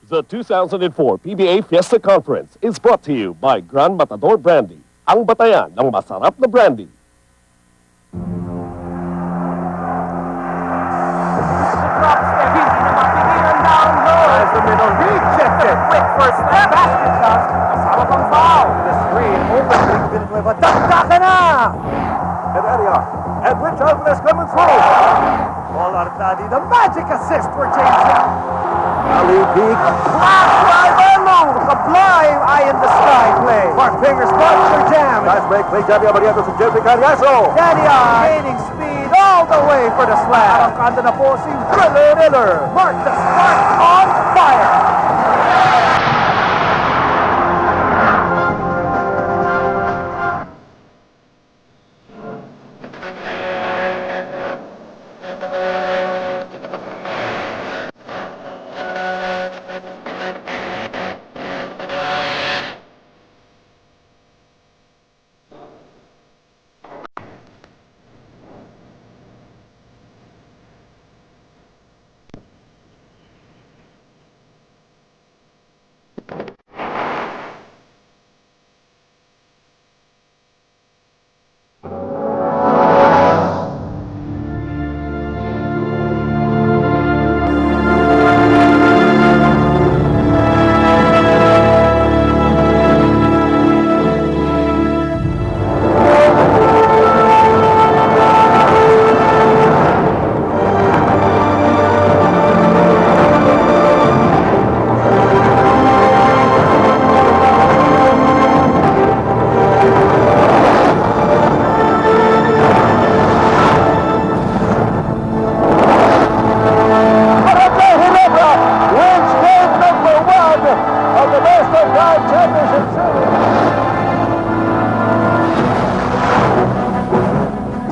The 2004 PBA Fiesta Conference is brought to you by Grand Matador Brandy, ang batayan ng masarap na brandy. As the middle rejected. Quick first step. Basket shot. Kasama pang foul. The screen. Open. Villanueva. Dagdaga na! And there they are. And Rich Alvarez coming through. Ball out of Daddy. The magic assist for Jayjay. Ali Peak. Flash drive. Sublime eye in the sky play. Mark Fingers starts for jam. Nice break. Play Daddy Abariato to Jeffrey Caguioa. Daddy gaining speed all the way for the slam. Arrancada na po si Miller. Mark the spark on fire.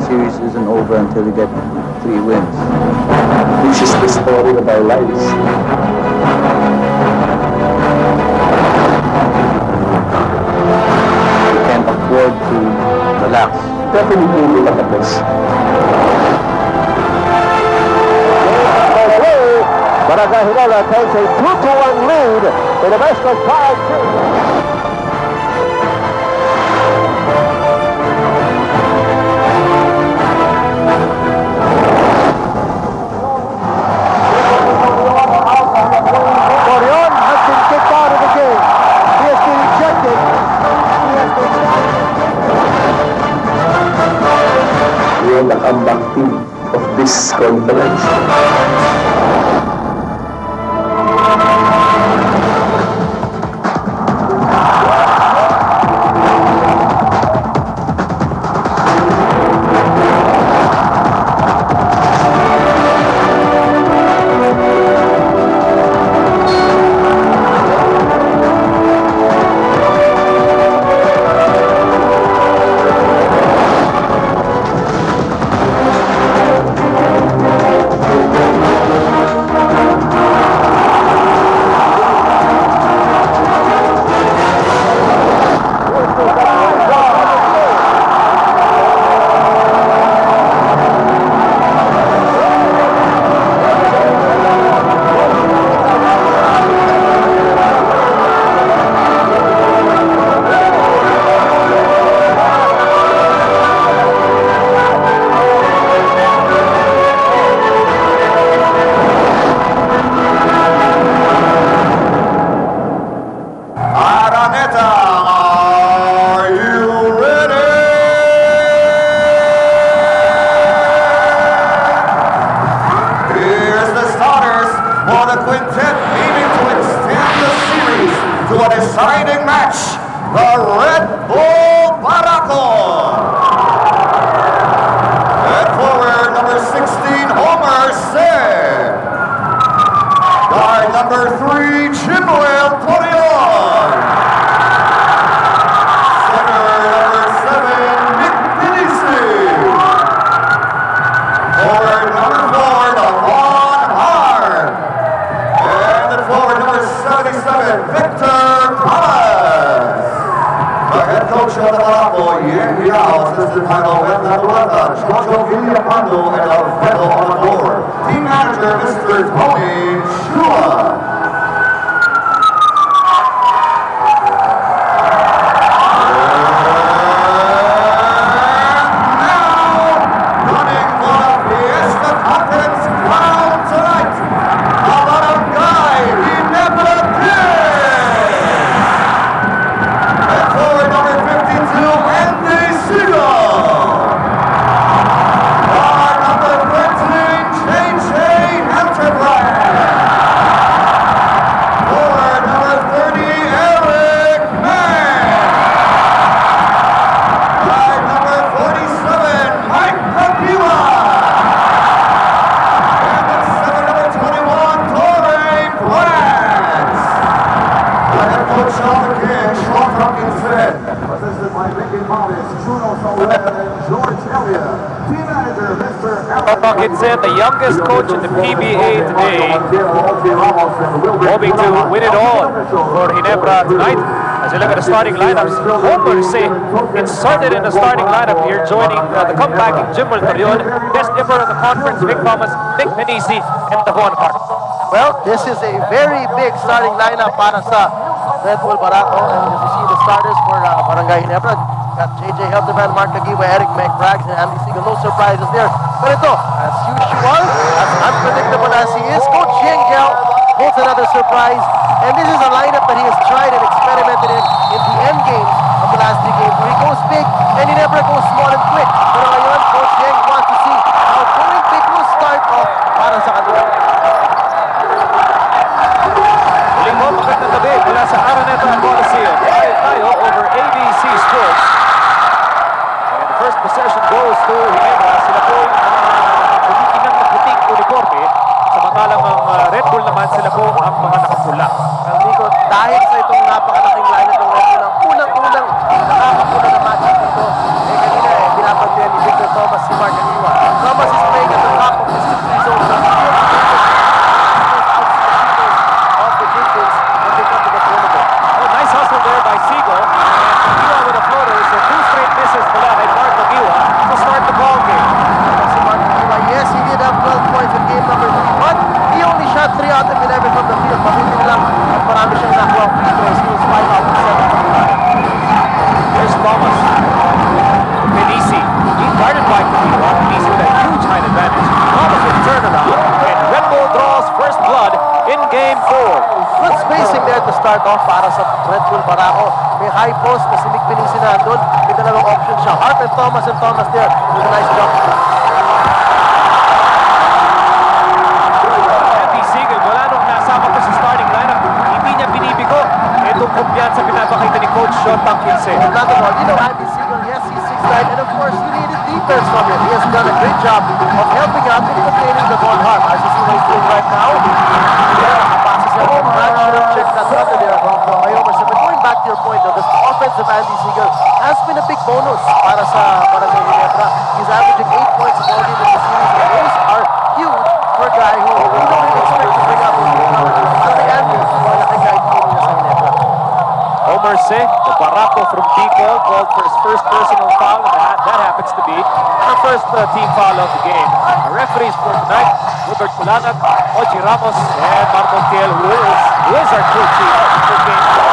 Series isn't over until we get 3 wins. This is the story of our lives. We can't afford to relax. Definitely look at this. Barako takes a 2-1 lead in a best of 5 series. The comeback team of this conference. Deciding match, the Red Bull Barako. And forward number 16, Homer Sen. Guard number 3, Ginebra. Center number 7, Nick Pinisi. Forward number 4, Devon Hart. And then forward number 77, Victor. The head coach of the Barako, Jayjay, assistant title, and Jojo Villapando, and Alfredo on the board. Team manager, Mr. Tony Chua. Robert said the youngest coach in the PBA today, hoping to win it all for Ginebra tonight. As you look at the starting lineups, Homer say inserted in the starting lineup here, joining the comebacking Ginebra Torion, best dipper of the conference, Vic Thomas, Nick Penisi, and Davon Hart. Well, this is a very big starting lineup para sa Red Bull Barako. And as you see the starters for Barangay Ginebra, got Jayjay, Helterbrand, Caguioa, Eric Brgy, and Andy Siegel. No surprises there. But ito, as usual, as unpredictable as he is, Coach Jayjay holds another surprise. And this is a lineup that he has tried and experimented in the end games of the last 3 games, where he goes big and he never goes small and quick. Pero ngayon, Coach Jayjay wants to see how going big will start off para sa kanila. Muling mo, magandang gabi mula sa Araneta Coliseum. Live tayo over ABC Sports. And the first possession goes to Ginebra. Sila po yung natitinang na puting uniforme. Samantalang ang Red Bull naman, sila po ang mga nakapula. Nico, dahil sa itong napakalaking lineup ng Red Bull, ang unang-unang nakakapula na match dito, kanina binabantayan ni Victor Thomas si Caguioa. Thomas is playing at the top of the 6-3 zone. Nice hustle there by Siegel. And Caguioa with a floater. So 2 straight misses mula kay Caguioa to start the ball game. Si Caguioa, yes, he did have 12 points in game number 3, but he only shot 3 out of 11 from the field. Mabuti lang at marami siyang nakuha free throws. He was 5 out of 7. Here's Thomas. Penisi. Being guarded by Caguioa. Penisi with a huge height advantage. Thomas with turnaround. And Red Bull draws first blood in game 4. Good spacing there to start off para sa Red Bull Barako. May high post na si Nick Penisi na doon. May dalawang option siya. Hart and Thomas there with a nice jump. Andy Siegel, wala nung nasama ko sa starting lineup. Hindi niya binibigo. Itong kumpiyansa pinapakita ni Coach Sean Tankinse. Not at all. You know, Andy Siegel, yes, he's 6'9", and of course, you needed defense from him. He has done a great job of helping out in containing the ball hard. As you see what he's doing right now, nakapasa siya. Brad should have checked that under there by Omerson. But going back to your point, though, the offense of Andy Siegel has been a big bonus para sa Barangay Ginebra. He's averaging 8 points a ball game in the series, and those are huge for a guy who we don't really expect to bring up his game numbers. At the end, malaking guy din niya sa Ginebra. Homer say the Barako from Bicol called for his first personal foul, and that happens to be our first team foul of the game. Our referees for tonight, Robert Jaworski, Oji Ramos, and Mark Montiel, who is our crew chief for game 4.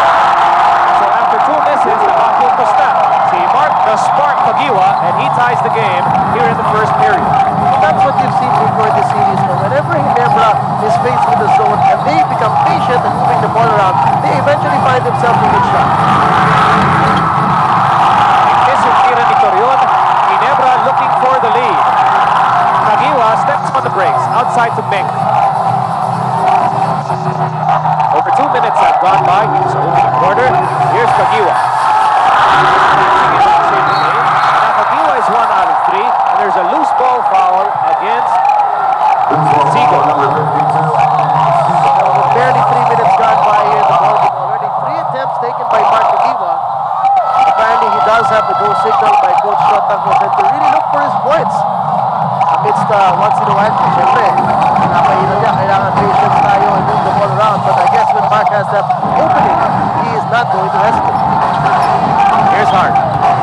So after 2 misses, nakapuntos na si Mark the Spark Caguioa, and he ties the game here in the first period. That's what you've seen before the series. So whenever Ginebra is faced with the zone and they become patient and moving the ball around, they eventually find themselves in good shot. Isn't tira ni Torion. Ginebra looking for the lead. Caguioa steps on the brakes outside to Meng. Over 2 minutes have gone by. He's opening quarter. Here's Caguioa. Caguioa is 1 out of 3, and there's a loose ball foul against Siegel. Barely 3 minutes gone by here. The ball game already 3 attempts taken by Caguioa. Apparently he does have the go signal by Coach Shotang to really look for his points. Amidst once in a while, siyempre, napahirap niya. Kailangan patience tayo and move the ball around. But I guess when Mark has that opening, he is not going to hesitate. Here's Hart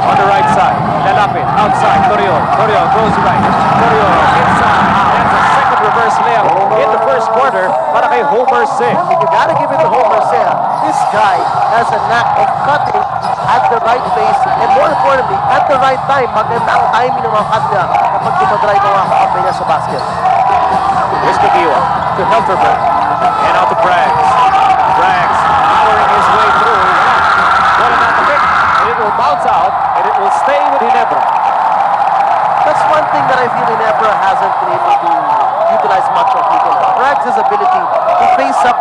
on the right side. Lalapit outside. Torion goes right. Torion inside. That's a second reverse layup in the first quarter para kay Homer Se. You gotta give it to Homer Se. This guy has a knack of cutting at the right place and more importantly, at the right time. Maganda ang timing ng mga cut niya kapag dumadrive ang mga kakapay niya sa basket. Here's Caguioa to Helterbrand and out to Brgy. Powering his way through. What an pick, and it will bounce out, and it will stay with Ginebra. That's one thing that I feel Ginebra hasn't been able to utilize much of. Brgy's ability to face up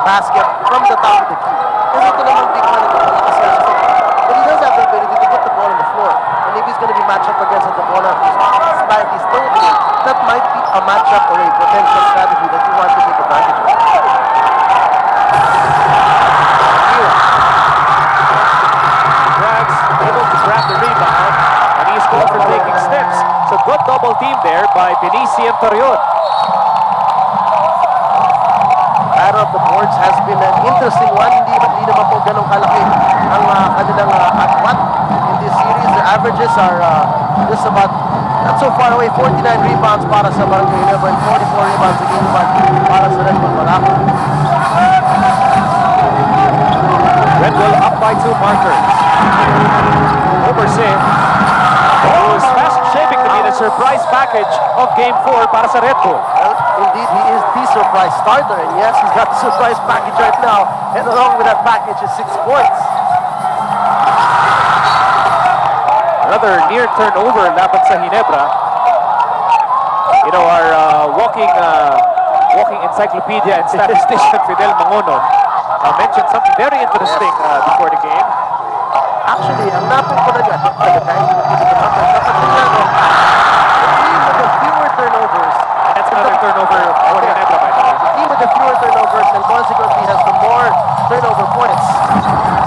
basket from the top of the key. Kasi ito naman big man ito malakas siya. But he does have the ability to put the ball on the floor. And if he's going to be matched up against the ball slightly stolen, that might be a matchup or a potential strategy that you want to take advantage of. Brgy able to grab the rebound by Benici and Torion. Battle of the boards has been an interesting one. Hindi naman po ganun kalaki ang kanilang agwat in this series. The averages are just about not so far away. 49 rebounds para sa Barangay Ginebra and 44 rebounds again para sa Red Bull Barako. Red Bull up by 2 markers. Oversee, who is fast shaping to be the surprise package of Game 4 para sa Red Bull. Well, indeed, he is the surprise starter, and yes, he's got the surprise package right now, and along with that package is 6 points. Another near turnover laban sa Ginebra. You know, our walking encyclopedia and statistician Fidel Mangono mentioned something very interesting before the game. Actually, ang napupunan niya at the time, fewer turnovers. And that's another turnover for Ginebra, by the way. The team with the fewer turnovers and consequently has the more turnover points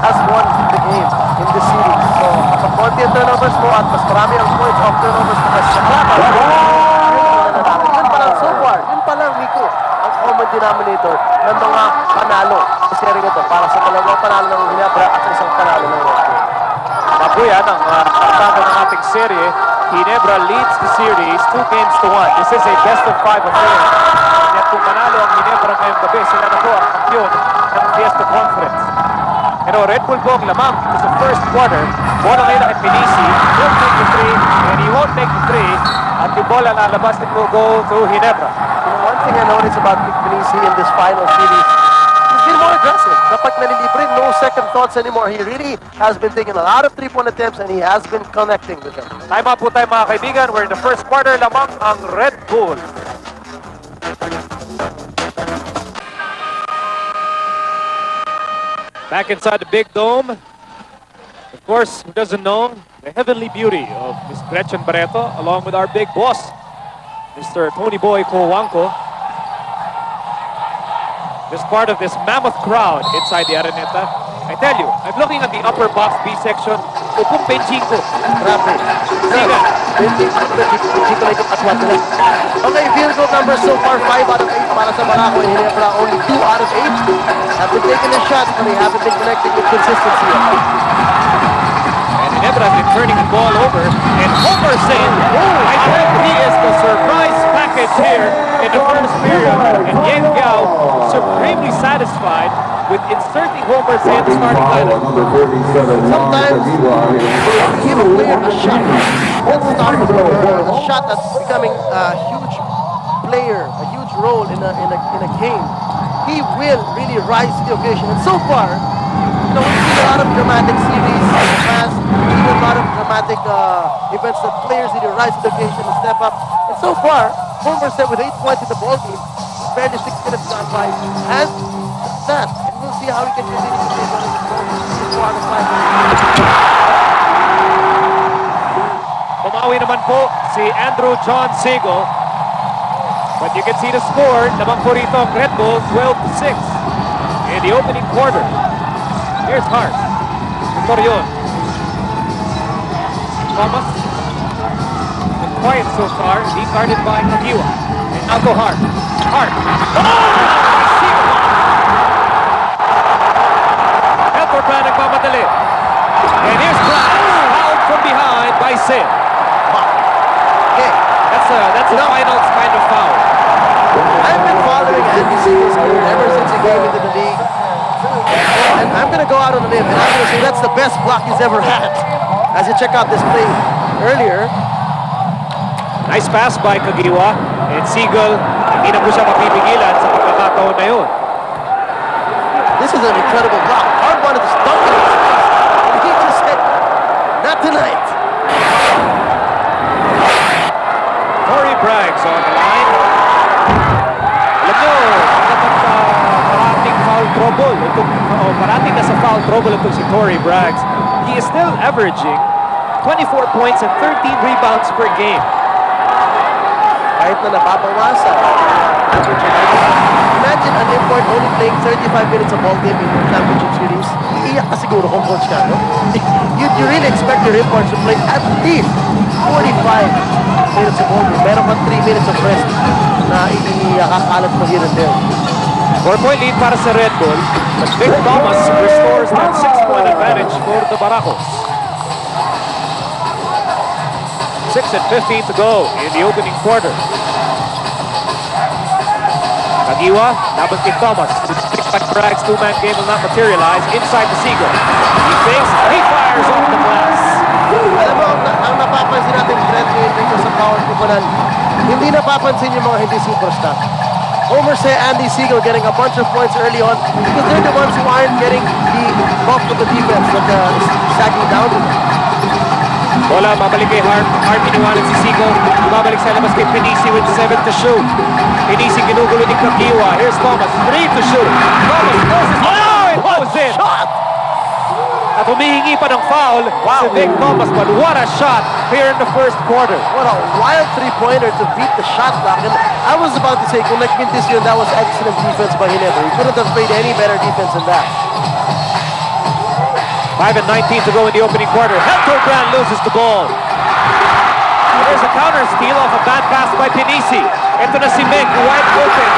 has won the game in this series. So, kapag konti ang turnovers mo at mas marami ang points of turnovers mo kasi sa kalaban, yun pa lang so far, yun pa lang, Miko, ang common denominator ng mga panalo sa series ito para sa dalawang panalo ng Ginebra at isang panalo ng Red Bull. Mabuyan ang kartado ng ating serye. Ginebra leads the series 2-1. This is a best of 5 affair. At kung manalo ang Ginebra ngayong gabi, sila na po ang kampiyon ng Fiesta Conference. Pero Red Bull po ang lamang sa first quarter. Bola ngayon ang Benici. Won't make the 3, and he won't make the 3. At yung bola lalabas, it will go to Ginebra. You know, one thing I noticed about Benici in this final series, he's been more aggressive. Kapag nalilibre, no second thoughts anymore. He really has been taking a lot of 3-point attempts and he has been connecting with them. Time out po tayo mga kaibigan. We're in the first quarter, lamang ang Red Bull. Back inside the big dome. Of course, who doesn't know the heavenly beauty of Miss Gretchen Barreto, along with our big boss, Mr. Tony Boy Cowanco. This part of this mammoth crowd inside the Araneta. I tell you, I'm looking at the upper box B section. Upong benching ko. Grabe. Siga. Okay, field goal numbers so far 5 out of 8 para sa Barako and Ginebra. Only 2 out of 8 have been taking a shot, but they haven't been connecting with consistency. And Ginebra has been turning the ball over. And Homer saying, I think he is the surprise package here in the first period. And Yang Gao supremely satisfied with inserting Homer Say in the starting lineup. Sometimes give a player a shot. That's starting a shot that's becoming a huge player, a huge role in a game. He will really rise to the occasion. And so far, you know, we've seen a lot of dramatic series in the past. We've seen a lot of dramatic events that players need to rise to the occasion and step up. And so far, Homer said with 8 points in the ball game, barely 6 minutes gone by, and that. And we'll see how he can continue to take on his quarter final. Bumawi naman po si Andrew John Siegel. But you can see the score, lamang po rito ang Red Bull, 12-6 in the opening quarter. Here's Hart. Torion. Thomas. Been quiet so far. He's guarded by Caguioa. And now go Hart. Hart. Helterbrand nagmamadali. And here's Brgy. Fouled from behind by Sid. Okay. That's a finals kind of foul. I've been following Andy Siegel's game ever since he came into the league. And I'm going to go out on a limb, and I'm going to say that's the best block he's ever had. As you check out this play earlier. Nice pass by Caguioa. And Siegel, hindi na po siya mapipigilan sa pagkakataon na yun. This is an incredible block. Hart wanted to stump it. And he just said, not tonight. Corey Braggs on the line. Alam nyo, parating foul trouble. Parating na sa foul trouble itong si Corey Braggs. He is still averaging 24 points and 13 rebounds per game. Kahit na nababawasan. Imagine an import only playing 35 minutes a ball game in your championship series. Iiyak ka siguro kung coach ka, no? You really expect your imports to play at least 45 minutes of over. Meron kang 3 minutes of rest na ikakalat mo here and there. 4-point lead para sa Red Bull, but Vic Thomas restores that 6-point advantage for the Barakos. 6:15 to go in the opening quarter. Caguioa, laban kay Thomas. Brag's two-man game will not materialize inside the Seagull. He thinks, he fires off the glass. Alam mo, ang napapansin natin trend ngayon dito sa power kupunan, hindi napapansin yung mga hindi superstar. Homer say Andy Seagull getting a bunch of points early on because they're the ones who aren't getting the bulk of the defense that sagging down to them. Bola, babalik kay Hart. Hart iniwanan si Seagull. Babalik sa labas kay Pinisi with 7 to shoot. Pinisi ginugulo ni Caguioa. Here's Thomas, 3 to shoot. Thomas goes his... Oh, it goes in! At humihingi pa ng foul si Vic Thomas, but what a shot here in the first quarter. What a wild three-pointer to beat the shot clock. And I was about to say, kung nagmintis yun, that was excellent defense by Ginebra. He couldn't have played any better defense than that. 5:19 to go in the opening quarter. Helterbrand loses the ball. There's a counter steal off a bad pass by Pinisi. Ito na si Meg, wide open.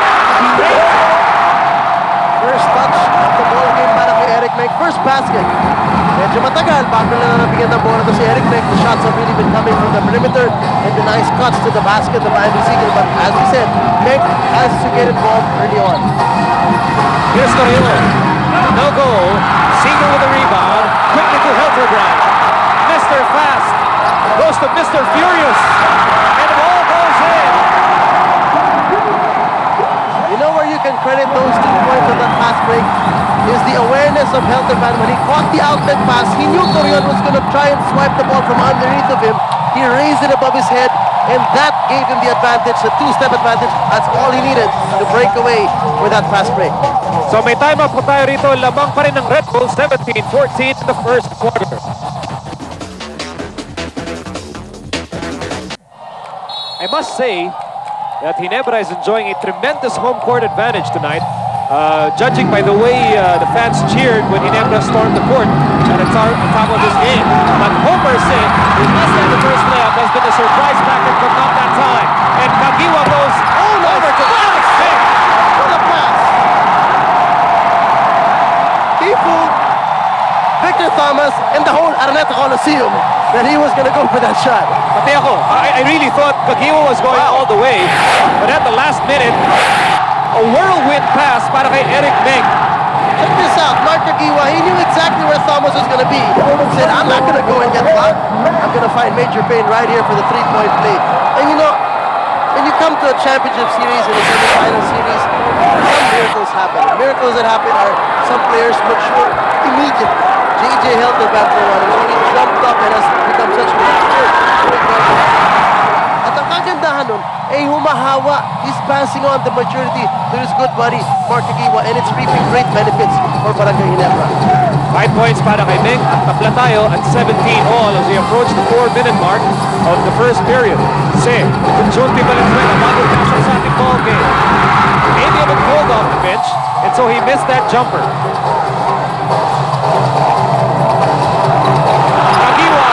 First touch of the ball game para kay Eric Meg. First basket. Medyo matagal. Bago na nabigyan ng bola to si Eric Meg. The shots have really been coming from the perimeter and the nice cuts to the basket of Andy Seagull. But as we said, Meg has to get involved early on. Here's Caguioa. No goal. Seagull with a rebound. Quickly to Helterbrand. Mr. Fast goes to Mr. Furious. And the ball goes in. You know where you can credit those 2 points of that fast break is the awareness of Helterbrand. When he caught the outlet pass, he knew Caguioa was going to try and swipe the ball from underneath of him. He raised it above his head, and that gave him the advantage, the two-step advantage. That's all he needed to break away with that fast break. So may timeout po tayo rito. Lamang pa rin ng Red Bull, 17-14 in the first quarter. I must say that Ginebra is enjoying a tremendous home court advantage tonight. Judging by the way the fans cheered when Ginebra stormed the court at the top of this game. But Homer said his last time the first layup has been a surprise packet from not that time. And Caguioa goes over to Alex Vick. What a pass! He fooled Victor Thomas and the whole Araneta Coliseum that he was going to go for that shot. Pati ako, I really thought Caguioa was going all the way. But at the last minute, a whirlwind pass para kay Eric Meg. Check this out, Mark Caguioa, he knew exactly where Thomas was going to be. He said, I'm not going to go and get blocked. I'm going to find major pain right here for the three-point play. And you know, when you come to a championship series and a semifinal series, some miracles happen. Miracles that happen are some players mature immediately. Jayjay Helterbrand for one, and he jumped up and has become such a mature. At ang kagandahan nun, humahawa. He's passing on the maturity to his good buddy, Mark Caguioa, and it's reaping great benefits for Barangay Ginebra. 5 points para kay Meg at tapla tayo at 17 all as we approach the 4-minute mark of the first period. Junti Valenzuela, bagong pasok sa ating ball game. Maybe a bit cold off the bench, and so he missed that jumper. Caguioa,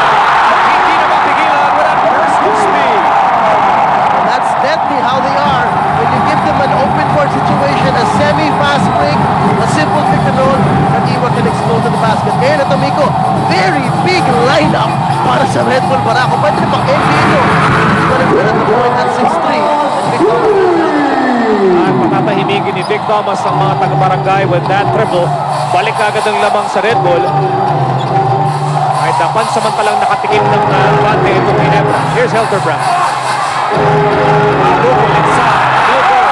hindi na mapigilan with that burst of speed. And that's deadly how they are. When you give them an open court situation, a semi-fast break, a simple pick and roll, Caguioa can explode to the basket. Ngayon at Amico, very big lineup para sa Red Bull Barako. Pwede na pang NBA nyo. He's gonna put at the point at 6'3". And Vic Thomas At patatahimigin ni Vic Thomas ang mga taga-barangay with that triple. Balik agad ang lamang sa Red Bull. Kahit na pansamantalang nakatikim ng bante itong Ginebra. Here's Helterbrand. Double inside. No goal.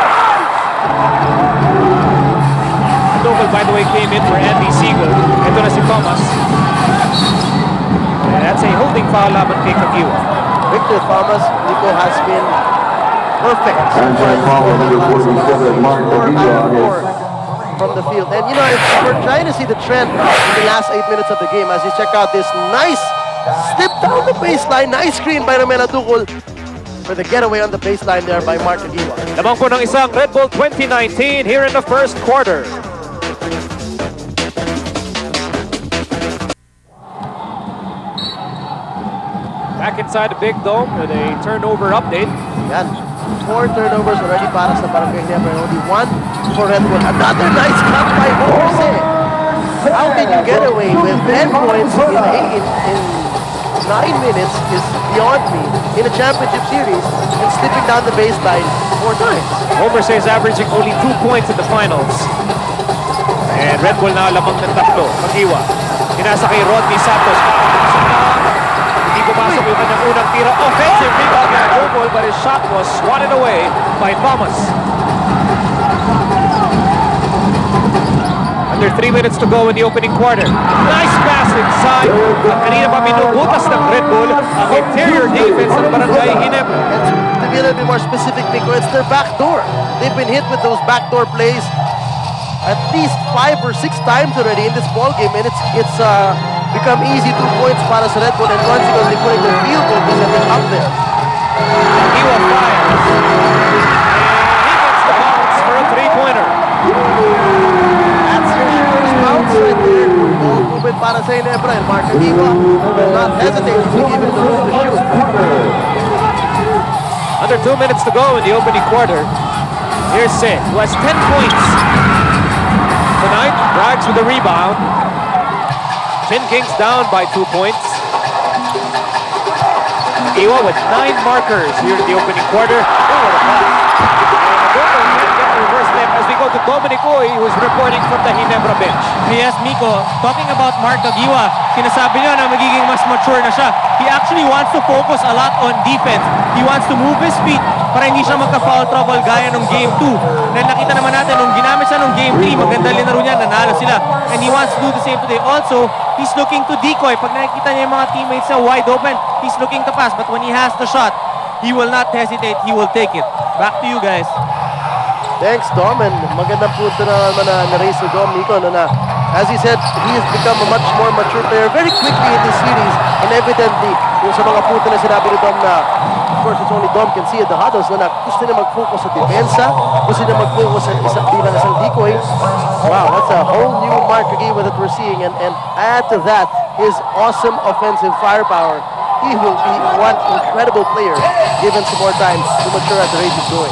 Double, by the way, came in for Andy Seagull. Ito na si Thomas. And that's a holding foul laban kay Caguioa. Victor Thomas, Nico, has been perfect. And foul number 47, Mark Caguioa. From the field. And you know, if we're trying to see the trend in the last 8 minutes of the game, as you check out this nice slip down the baseline, nice screen by Romela Ducol for the getaway on the baseline there by Mark Caguioa. Lamang po ng isang Red Bull 2019 here in the first quarter. Back inside the big dome with a turnover update. Yan. 4 turnovers already para sa Barangay Ginebra and only 1 for Red Bull. Another nice cut by Jose. How can you get away with 10 points in 9 minutes is beyond me in a championship series and slipping down the baseline 4 times. Jose is averaging only 2 points in the finals. And Red Bull na lamang ng tatlo. Caguioa. Pinasa kay Rodney Santos. Hindi pumasok yung kanyang unang tira. Offensive rebound by Red Bull, but his shot was swatted away by Thomas. Under 3 minutes to go in the opening quarter. Nice pass inside. At kanina pa binubutas ng Red Bull ang interior defense ng Barangay Ginebra. And to be a little bit more specific, Nico, it's their back door. They've been hit with those backdoor plays at least 5 or 6 times already in this ball game, and it's become easy 2 points para sa Red Bull, and consequently putting their field goal percentage up there. Caguioa fires. And he gets the bounce for a 3-pointer. That's your first bounce right there. Ball movement para sa Ginebra, and Mark Caguioa will not hesitate to give him the room to shoot. Under 2 minutes to go in the opening quarter. Here's Sid, who has 10 points. Tonight, Brgy with the rebound. Chin Kings down by 2 points. Caguioa with 9 markers here in the opening quarter. Oh, what a pass. And the Goldberg can't get the reverse left as we go to Dominic Uy, who is reporting from the Ginebra bench. Yes, Miko, talking about Mark Caguioa, sinasabi niya na magiging mas mature na siya. He actually wants to focus a lot on defense. He wants to move his feet para hindi siya magka-foul trouble gaya nung Game 2. Dahil nakita naman natin, nung ginamit siya nung Game 3, maganda linaro niya, nanalo sila. And he wants to do the same today. Also, he's looking to decoy. Pag nakikita niya yung mga teammates niya wide open, he's looking to pass. But when he has the shot, he will not hesitate. He will take it. Back to you guys. Thanks, Dom, and magandang punto na naman na raise ni Dom, Nico, na as he said, he has become a much more mature player very quickly in this series, and evidently, yung sa mga punto na sinabi ni Dom na, of course, it's only Dom can see it, the huddles, na gusto niya mag-focus sa depensa, gusto niya mag-focus sa bilang isang decoy. Wow, that's a whole new Mark Caguioa that we're seeing, and add to that his awesome offensive firepower. He will be one incredible player given some more time to mature at the rate he's going.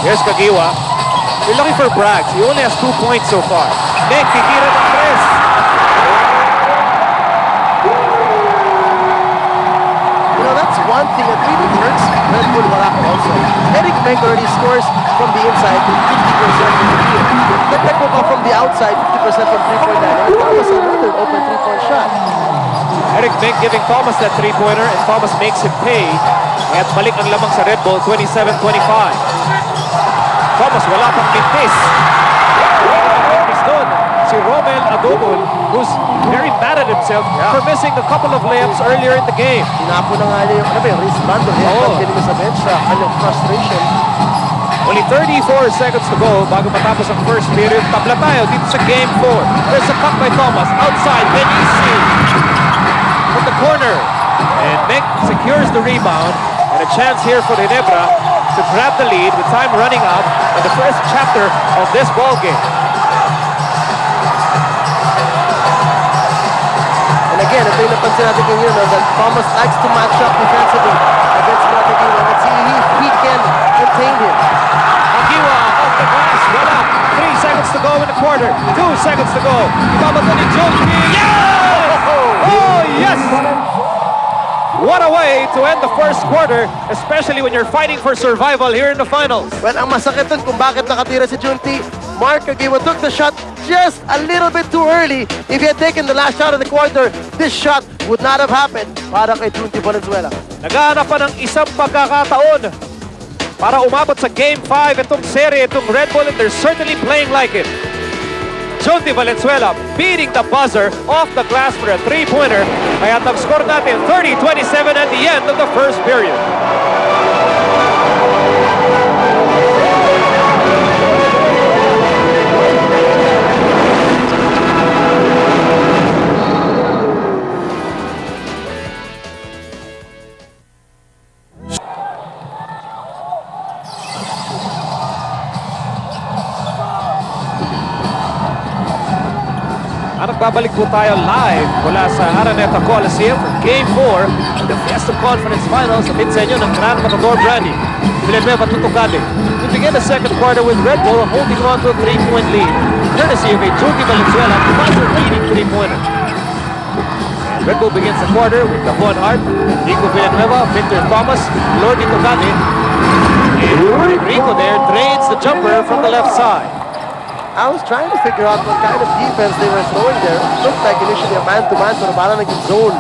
Here's Caguioa. We're looking for Brgy. He only has 2 points so far. Nick, titira ng 3. You know, that's one thing that really hurts Red Bull Barako also. Eric Menk already scores from the inside with 50% from the field. Then will come from the outside, 50% from 3-point line. And Thomas another open 3-point shot. Eric Menk giving Thomas that 3-pointer, and Thomas makes him pay. At balik ang lamang sa Red Bull, 27-25. Thomas wala pang mintis. Mintis doon. Si Romel Adobol, who's very mad at himself for missing a couple of layups earlier in the game. Tinapo na nga niya yung wristband o headband kanina sa bench sa kanyang frustration. Only 34 seconds to go bago matapos ang first period. Tabla tayo dito sa Game 4. There's a cut by Thomas. Outside, Benisi from the corner. And Menk secures the rebound. And a chance here for Ginebra to grab the lead with time running out in the first chapter of this ball game. And again, ito yung napansin natin kanina that Thomas likes to match up defensively against Mark Caguioa. Let's see if he can contain him. Caguioa off the glass, wala. 3 seconds to go in the quarter. 2 seconds to go. Ibabata ni Jayjay. Yes! Oh, yes! What a way to end the first quarter, especially when you're fighting for survival here in the finals. Well, ang masakit dun kung bakit nakatira si Junti, Mark Caguioa took the shot just a little bit too early. If he had taken the last shot of the quarter, this shot would not have happened para kay Junti Valenzuela. Naghahanap pa ng isang pagkakataon para umabot sa Game 5 itong serye, itong Red Bull, and they're certainly playing like it. Junti Valenzuela beating the buzzer off the glass for a 3-pointer. Kaya nag-score natin 30-27 at the end of the first period. Nagbabalik po tayo live mula sa Araneta Coliseum for Game 4 of the Fiesta Conference Finals. Sa sa inyo ng Grand Matador Brgy. Villanueva tutukade. We begin the second quarter with Red Bull holding on to a 3-point lead. Courtesy of a Jordi Valenzuela, buzzer leading 3-pointer. Red Bull begins the quarter with Davon Hart, Rico Villanueva, Victor Thomas, Lordy Tocade. And Rico there drains the jumper from the left side. I was trying to figure out what kind of defense they were throwing there. It looked like initially a man-to-man, pero parang naging zone.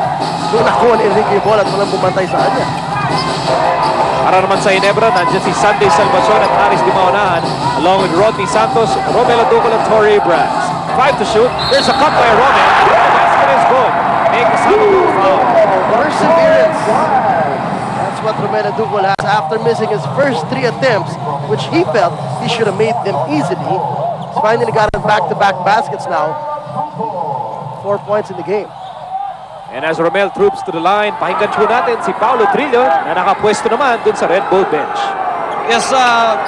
Doon nakuha ni Enrique yung ball at walang bumantay sa kanya. Para naman sa Ginebra, nandiyan si Sunday Salvacion at Aris Di Maonahan, along with Rodney Santos, Romel Aducol at Torrey Braggs. 5 to shoot. There's a cut by Romel. The basket is good. Make a foul. Perseverance. That's what Romel Aducol has after missing his first 3 attempts, which he felt he should have made them easily. He's finally got back-to-back baskets now. 4 points in the game. And as Romel troops to the line, pakinggan po natin si Paulo Trillo na nakapwesto naman dun sa Red Bull bench. Yes,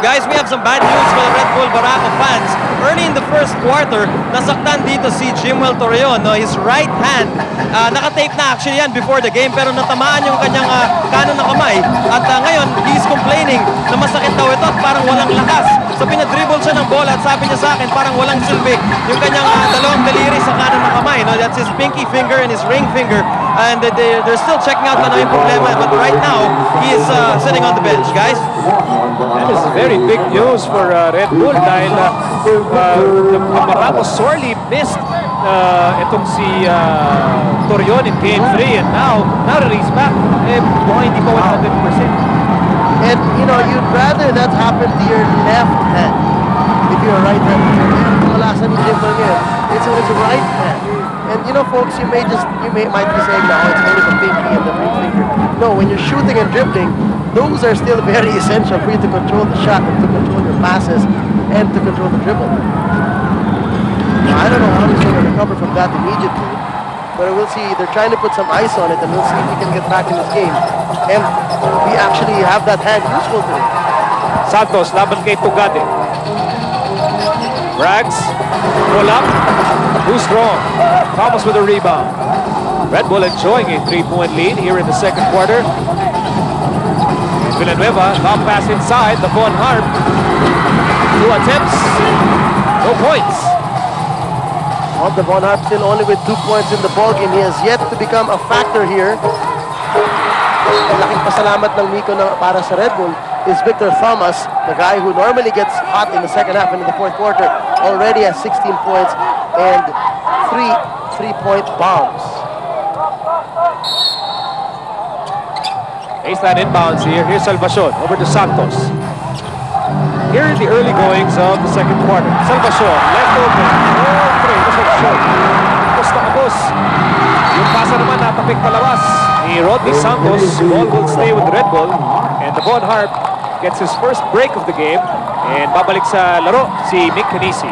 guys, we have some bad news for the Red Bull Barako fans. Early in the first quarter, nasaktan dito si Jimwell Torreon. No? His right hand, nakatape na actually yan before the game, pero natamaan yung kanyang kanan na kamay. At ngayon, he's complaining na masakit daw ito at parang walang lakas. So pinadribble siya ng bola at sabi niya sa akin, parang walang silbi yung kanyang dalawang daliri sa kanan na kamay. No? That's his pinky finger and his ring finger. And they're still checking out ano yung problema. But right now, he is sitting on the bench, guys. That is very big news for Red Bull dahil the Barako sorely missed itong si Torreon in Game 3 and now that he's back, mukhang hindi pa 100%. And, you know, you'd rather that happen to your left hand if you're a right hand. It's his right hand. And, you know, folks, you might be saying, no, it's only the pinky and the ring finger. No, when you're shooting and dribbling, those are still very essential for you to control the shot and to control your passes and to control the dribble. Now, I don't know how he's going to recover from that immediately, but we'll see. They're trying to put some ice on it, and we'll see if he can get back in this game. And we actually have that hand useful to him. Santos, laban kay Tugade. Braggs, pull up. Who's strong? Thomas with a rebound. Red Bull enjoying a 3-point lead here in the second quarter. Villanueva, top pass inside, the Von Harp. 2 attempts, no points. Well, the Von Harp still only with 2 points in the ballgame. He has yet to become a factor here. Laking pasalamat ng Miko para sa Red Bull is Victor Thomas, the guy who normally gets hot in the second half and in the fourth quarter, already has 16 points and 3 3-point bombs. Baseline inbounds here. Here's Salvacion over to Santos. Here are the early goings of the second quarter. Salvacion, left open. Oh, 3. This one's short. Tapos na kabos. Yung pasa naman natapik palabas ni Rodney Santos. Ball will stay with Red Bull. And the Von Harp gets his first break of the game. And babalik sa laro si Nick Canisi.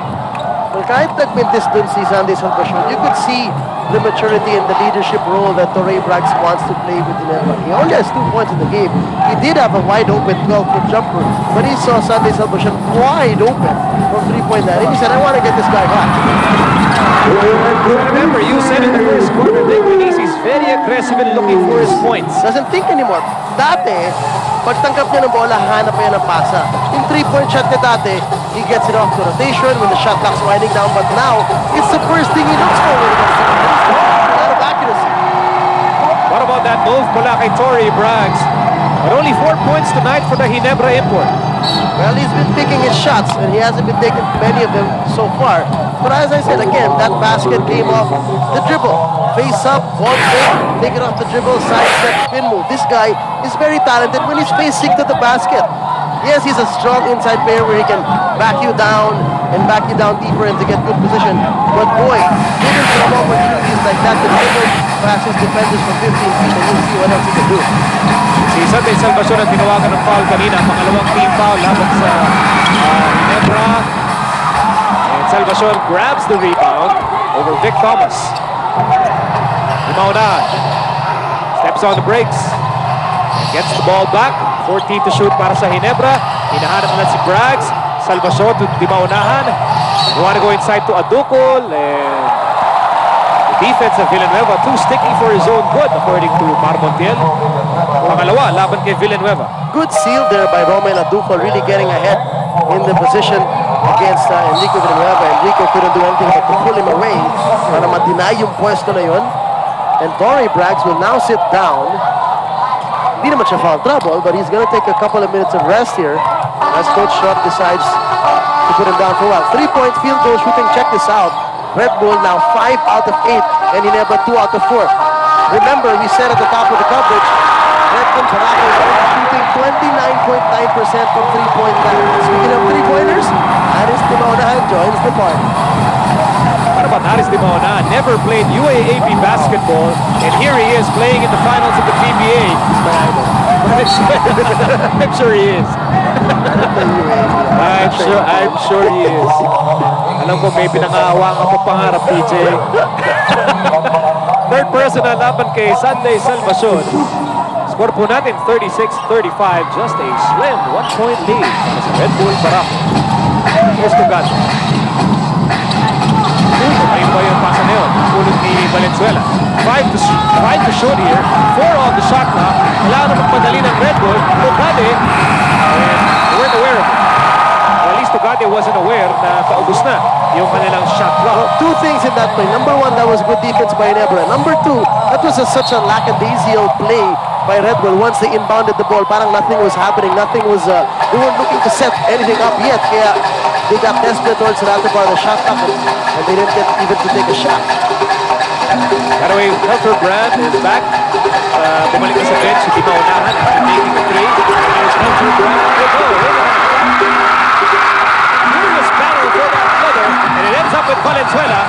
Well, kahit nagmintis dun si Sunday Salvacion, you could see the maturity and the leadership role that Torrey Braggs wants to play with Ginebra. He only has 2 points in the game. He did have a wide open 12-foot jumper, but he saw Sunday Salvacion wide open from 3-point line. And he said, I want to get this guy hot. Remember, you said in the first quarter, Nick Canisi is very aggressive in looking for his points. Doesn't think anymore. Dati, pagtangkap niya ng bola, hanap pa yan ng pasa. Yung 3-point shot niya dati, he gets it off to rotation when the shot clock's winding down. But now, it's the first thing he looks for when he gets a lot of accuracy. What about that move mula kay Torrey Braggs? But only 4 points tonight for the Ginebra import. Well, he's been picking his shots, and he hasn't been taking many of them so far. But as I said, again, that basket came off the dribble. Face up, ball fake, take it off the dribble, side step, spin move. This guy is very talented when he's facing to the basket. Yes, he's a strong inside player where he can back you down and back you down deeper and to get good position. But boy, given some opportunities like that to dribble past his defenders for 15 feet, and you'll see what else he can do. Si Sunday Salvacion ang tinawagan ng foul kanina, pangalawang team foul laban sa Ginebra. And Salvacion grabs the rebound over Vic Thomas. Dimaunahan steps on the brakes and gets the ball back. 14 to shoot para sa Ginebra. Hinahanap na si Braggs. Salvacion to Dimaunahan. You want to go inside to Aducol and Defense of Villanueva, too sticky for his own good, according to Marmontiel. Pangalawa, laban kay Villanueva. Good seal there by Romain Aduco, really getting ahead in the position against Enrico Villanueva. Enrico couldn't do anything but to pull him away para ma-deny yung pwesto na yun. And Torrey Braggs will now sit down. Hindi naman siya foul trouble, but he's gonna take a couple of minutes of rest here as Coach Schropp decides to put him down for a while. 3-point field goal shooting, check this out. Red Bull now 5 out of 8, and Ginebra 2 out of 4. Remember, we said at the top of the coverage, Red Bull Barako is shooting 29.9% from 3-point line. Speaking of 3-pointers, Aris Dimona joins the party. What about Aris Dimona? Never played UAAP basketball, and here he is playing in the finals of the PBA. I'm sure he is. I'm sure he is. Alam ko may pinangawa ka pa pangarap, PJ. Third personal laban kay Sunday Salvacion. Score po natin 36-35, just a slim 1-point lead para sa Red Bull Barako. Here's to God. Ayun pa yung pasa na yun. Sulit ni Valenzuela. 5 to shoot here. 4 on the shot clock. Wala na magpadali ng Red Bull. Tugade. And they weren't aware of it. Or at least Tugade wasn't aware na paubos na yung kanilang shot clock. Well, two things in that play. Number one, that was good defense by Ginebra. Number two, that was such a lackadaisical play by Red Bull. Once they inbounded the ball, parang nothing was happening. Nothing was, they weren't looking to set anything up yet. Kaya they got desperate towards the latter part of the shot clock, and they didn't get even to take a shot. By the way, Helterbrand is back. Bumalik na sa bench, hindi maunahan after taking a three. Here's Helterbrand. Furious battle for that leather, and it ends up with Valenzuela.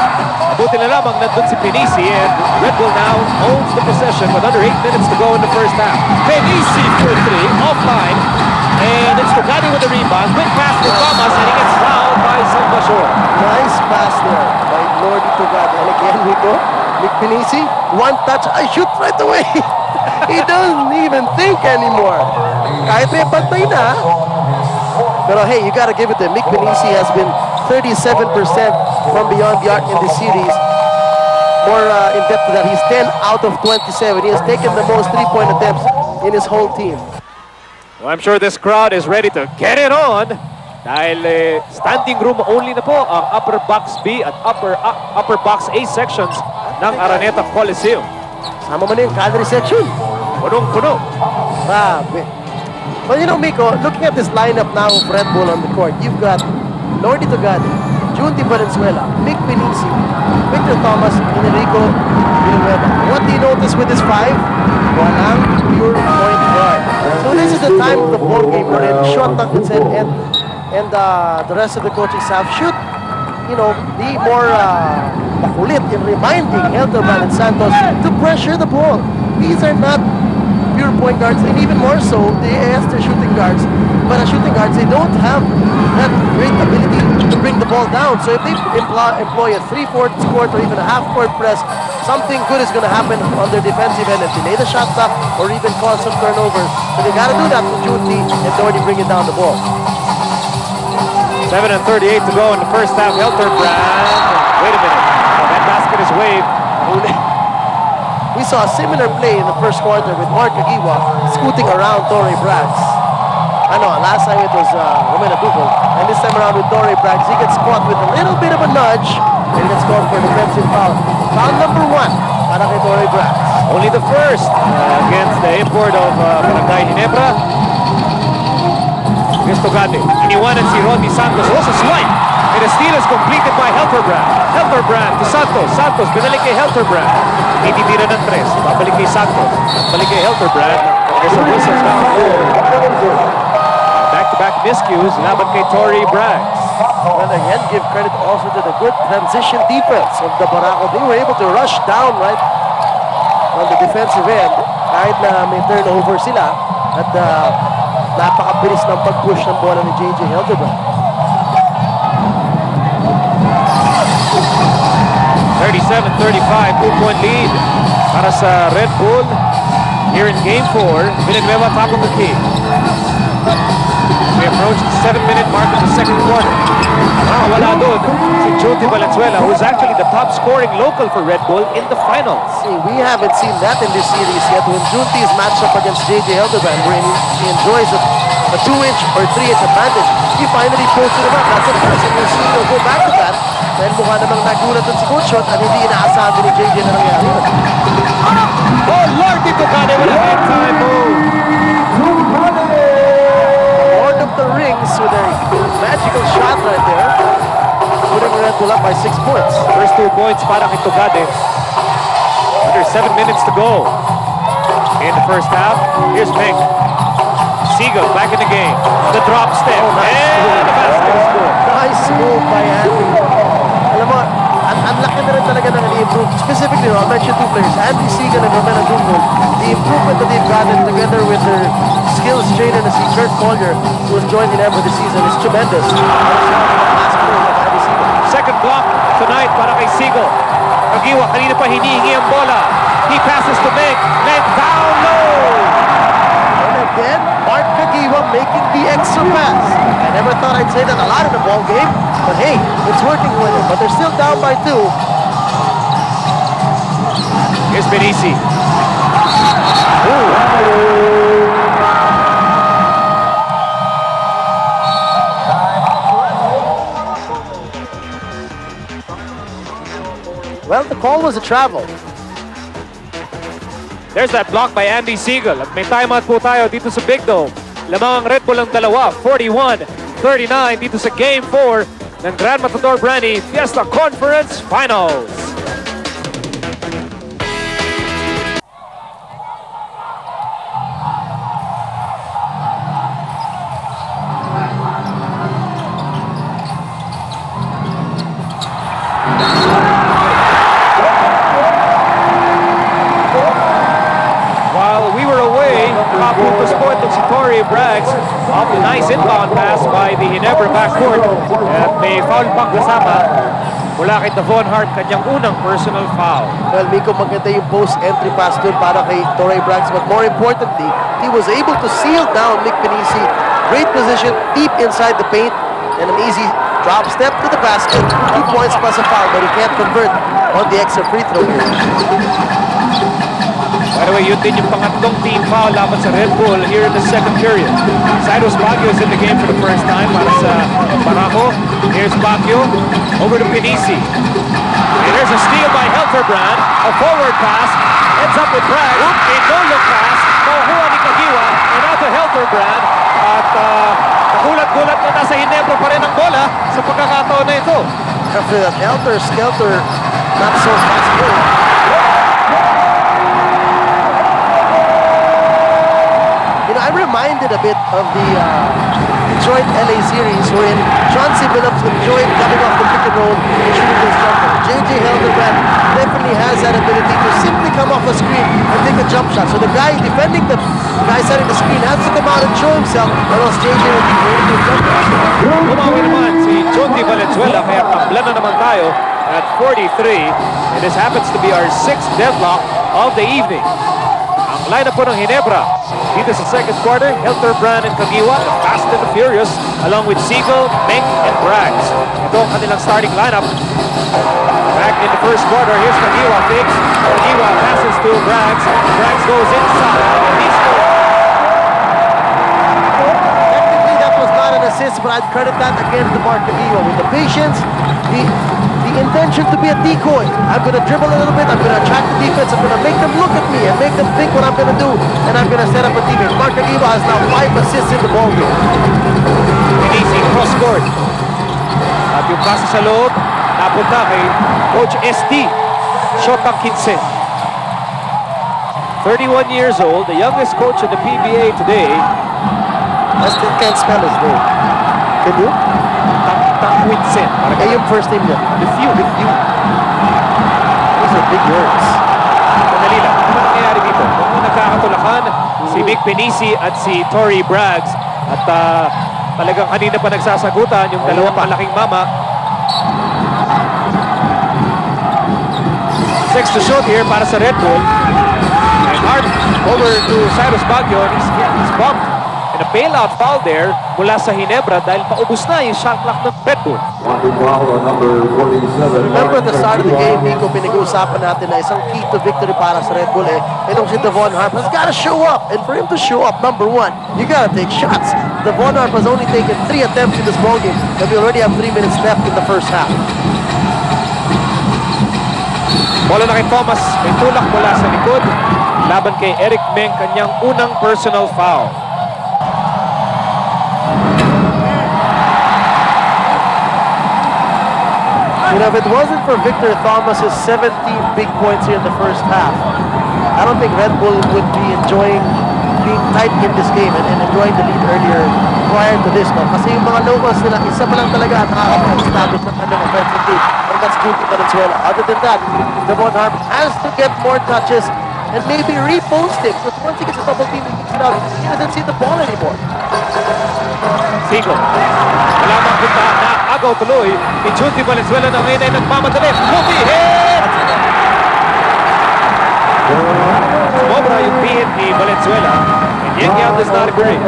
Buti na lamang nandun si Pinisi, and Red Bull now owns the possession with under 8 minutes to go in the first half. Pinisi for three, offline, and it's Tugade with the rebound. Quick pass to Thomas, and he gets fouled by Salvacion. Nice pass there by Lordy Tugade. And again, Rico, Nick Pinisi, one touch, I shoot right away. He doesn't even think anymore. Kahit may pantay na. Pero hey, you gotta give it to him. Nick Pinisi has been 37% from beyond the arc in this series. More in depth to that, he's 10 out of 27. He has taken the most 3-point attempts in his whole team. Well, I'm sure this crowd is ready to get it on. Dahil standing room only na po ang upper box B at upper box A sections ng Araneta Coliseum. Sama mo na yung gallery section. Punong-puno. Grabe. Well, you know, Miko, looking at this lineup now of Red Bull on the court, you've got Lordy Tugade, Junti Valenzuela, Nick Pinisi, Victor Thomas, and Enrico Villanueva. What do you notice with this five? Walang pure point guard. So this is the time of the ball game wherein Sean Tuckinson and the rest of the coaching staff should, you know, be more makulit in reminding Helterbrand and Santos to pressure the ball. These are not pure point guards, and even more so, they ask their shooting guards. But as shooting guards, they don't have that great ability to bring the ball down. So if they employ a 3/4 court or even a half-court press, something good is going to happen on their defensive end and delay the shot clock or even cause some turnovers. So they got to do that with Junti and Doherty bringing down the ball. 7:38 to go in the first half. Helterbrand. Wait a minute. That basket is waved. We saw a similar play in the first quarter with Mark Caguioa scooting around Torrey Braggs. Last time it was Romain Aduco, and this time around with Torrey Braggs, he gets caught with a little bit of a nudge and gets called for defensive foul. Foul number 1 para kay Torrey Braggs. Only the first against the import of Barangay Ginebra. Here's Tugade. Iniwanan si Rodney Santos. Also swipe. And the steal is completed by Helterbrand. Helterbrand to Santos. Santos, binalik kay Helterbrand. Ititira ng 3. Babalik kay Santos. Balik kay Helterbrand. There's a whistle down. Back-to-back miscues. Laban kay Torrey Braggs. Well, again, give credit also to the good transition defense of the Barako. They were able to rush down right on the defensive end kahit na may turnover sila at napakabilis ng pag-push ng bola ni Jayjay Helterbrand. 37-35, 2-point lead para sa Red Bull here in Game 4. Villanueva top of the key. We approach the 7-minute mark of the second quarter. Wala doon si Junti Valenzuela, who's actually the top scoring local for Red Bull in the finals. See, we haven't seen that in this series yet. When Junti is matched up against Jayjay Helterbrand, where he enjoys a 2-inch or 3-inch advantage, he finally pulls it up. That's the first thing we'll see. He'll go back to that. Dahil mukha namang nagulat dun si Coach Shot at hindi inaasahan din ni Jayjay na nangyari. Oh, Lord, Tito Kane with a big-time move. Lord of the Rings with a magical shot right there. Putting Red Bull up by 6 points. First 2 points para kay Tugade. Under 7 minutes to go in the first half. Here's Mink. Siegel back in the game. The drop step. And the basket score. Nice move by Andy. Alam mo, ang laki na rin talaga ng i-improve. Specifically, I'll mention 2 players. Andy Siegel and Romena Dungo. The improvement that they've gotten together with their skills trainer na si Kurt Collier, who has joined Ginebra this season, is tremendous. Second block tonight para kay Siegel. Caguioa, kanina pa hinihingi ang bola. He passes to Mink. Mink down low. And again, Mark Caguioa making the extra pass. I never thought I'd say that a lot in the ball game, but hey, it's working with him. But they're still down by 2. Here's Benisi. Well, the call was a travel. There's that block by Andy Siegel. At may timeout po tayo dito sa Big Dome. Lamang ang Red Bull ang dalawa. 41-39 dito sa Game 4 ng Grand Matador Brgy Fiesta Conference Finals. Puntos po itong si Tory Braggs off the nice inbound pass by the Ginebra backcourt. At may foul pang kasama mula kay Davon Hart, kanyang unang personal foul. Well, Miko, maganda yung post-entry pass doon para kay Tory Braggs. But more importantly, he was able to seal down Mick Benisi. Great position, deep inside the paint. And an easy drop step to the basket. 2 points plus a foul, but he can't convert on the extra free throw here. By the way, yun din yung pangatlong team foul laban sa Red Bull here in the second period. Cyrus Baguio is in the game for the first time para sa Barako. Here's Baguio over to Benisi. And there's a steal by Helterbrand. A forward pass. Ends up with Bragg. A no-look pass. Makukuha ni Caguioa. And out to Helterbrand. At nagulat-gulat na nasa Ginebra pa rin ang bola sa pagkakataon na ito. After that helter-skelter, not so fast move. I'm reminded a bit of the Detroit LA series wherein Chauncey Billups enjoyed coming off the pick and roll and shooting his jumper. Jayjay Helterbrand definitely has that ability to simply come off a screen and take a jump shot. So the guy defending the guy setting the screen has to come out and show himself, or else Jayjay will be ready to jump shot. Bumawi naman si Junti Valenzuela, kaya tabla na naman tayo at 43. And this happens to be our 6th deadlock of the evening. Ang lineup po ng Ginebra dito sa second quarter, Helterbrand and Caguioa, the Fast and the Furious, along with Siegel, Mink, and Braggs. Ito ang kanilang starting lineup. Back in the first quarter, here's Caguioa fakes. Caguioa passes to Braggs. Braggs goes inside. And he scores. Technically, that was not an assist, but I'd credit that again to Mark Caguioa with the patience, the intention to be a decoy. I'm going to dribble a little bit, I'm going to attract the defense, I'm going to make them look at me and make them think what I'm going to do, and I'm going to set up a teammate. Mark Caguioa has now 5 assists in the ballgame. Easy cross-court. At yung pasa sa loob, napunta kay Coach ST. Shot ang 15. 31 years old, the youngest coach in the PBA today. I still can't spell his name. Can you? Tankwitsen. Eh, yung first name niya. These are big words. Madali lang. Ano nangyayari dito? Kung nagkakatulakan, si Mick Benisi at si Tory Braggs. At talagang kanina pa nagsasagutan yung dalawang malaking mama. 6 to shoot here para sa Red Bull. And Hart over to Cyrus Baguio. He's bumped. And a bailout foul there mula sa Ginebra dahil paubos na yung shot clock ng Red Bull. Remember at the start of the game, Nico, pinag-uusapan natin na isang key to victory para sa Red Bull itong si Devon Harp has got to show up. And for him to show up, number one, you got to take shots. Devon Harp has only taken 3 attempts in this ballgame, and we already have 3 minutes left in the first half. Bola na kay Thomas, may tulak mula sa likod. Laban kay Eric Meng, kanyang unang personal foul. You know, if it wasn't for Victor Thomas's 17 big points here in the first half, I don't think Red Bull would be enjoying being tight in this game and enjoying the lead earlier prior to this, no? Kasi yung mga locals nila, isa pa lang talaga ang nakakapag-establish ng kanyang offensive team, and that's due to Valenzuela. Other than that, Devon Harp has to get more touches and maybe repost him, because once he gets a double team, he doesn't see the ball anymore. Sigo. Wala mang punta na agaw tuloy. Ni Junti Valenzuela na ngayon ay nagmamadali. Lupi hit! Sumobra yung hit ni Valenzuela. And Jayjay does not agree.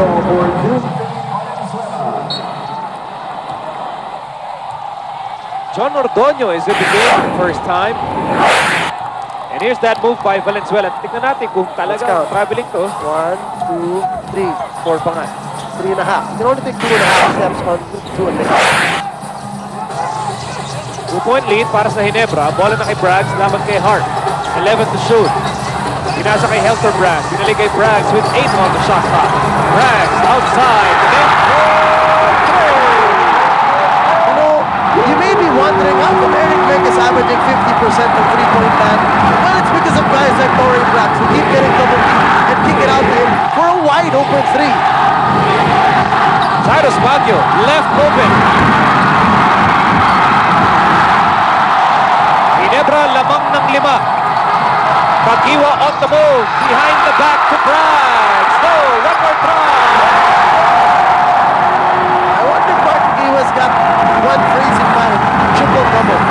John Ordonio is in the game for the first time. And here's that move by Valenzuela. Tignan natin kung talaga traveling to. 1, 2, 3. 4 pa nga. 3.5. You can only take 2.5 steps on 2 and 2-point lead para sa Ginebra. Bola na kay Braggs, laban kay Hart. 11 to shoot. Pinasa kay Helterbrand. Pinali kay Braggs with 8 on the shot clock. Braggs outside. You know, you may be wondering how come Eric Meng is averaging 50% from 3-point land. Well, it's because of guys like Corey Braggs who keep getting double team and kick it out to him for a wide open 3. Cyrus Baguio, left open. Ginebra lamang ng 5. Caguioa on the move, behind the back to Braggs. No, one more try. I wonder if Caguioa's got one phrase in mind, triple-double.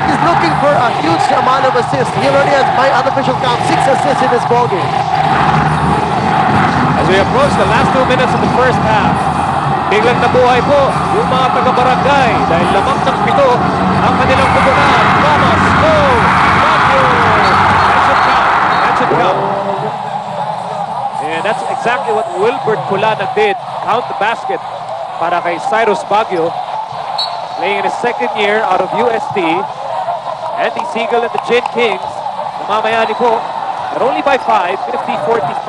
He's looking for a huge amount of assists. He already has, by unofficial count, 6 assists in this ballgame. As we approach the last 2 minutes of the first half, biglang nabuhay po yung mga taga-barangay dahil lamang ng 7 ang kanilang pupunan. Thomas, go! Baguio! That should count. And that's exactly what Wilbert Culana did. Count the basket para kay Cyrus Baguio. Playing in his second year out of UST. Andy Siegel and the Gin Kings. Namamayani po. But only by 5, 50-45.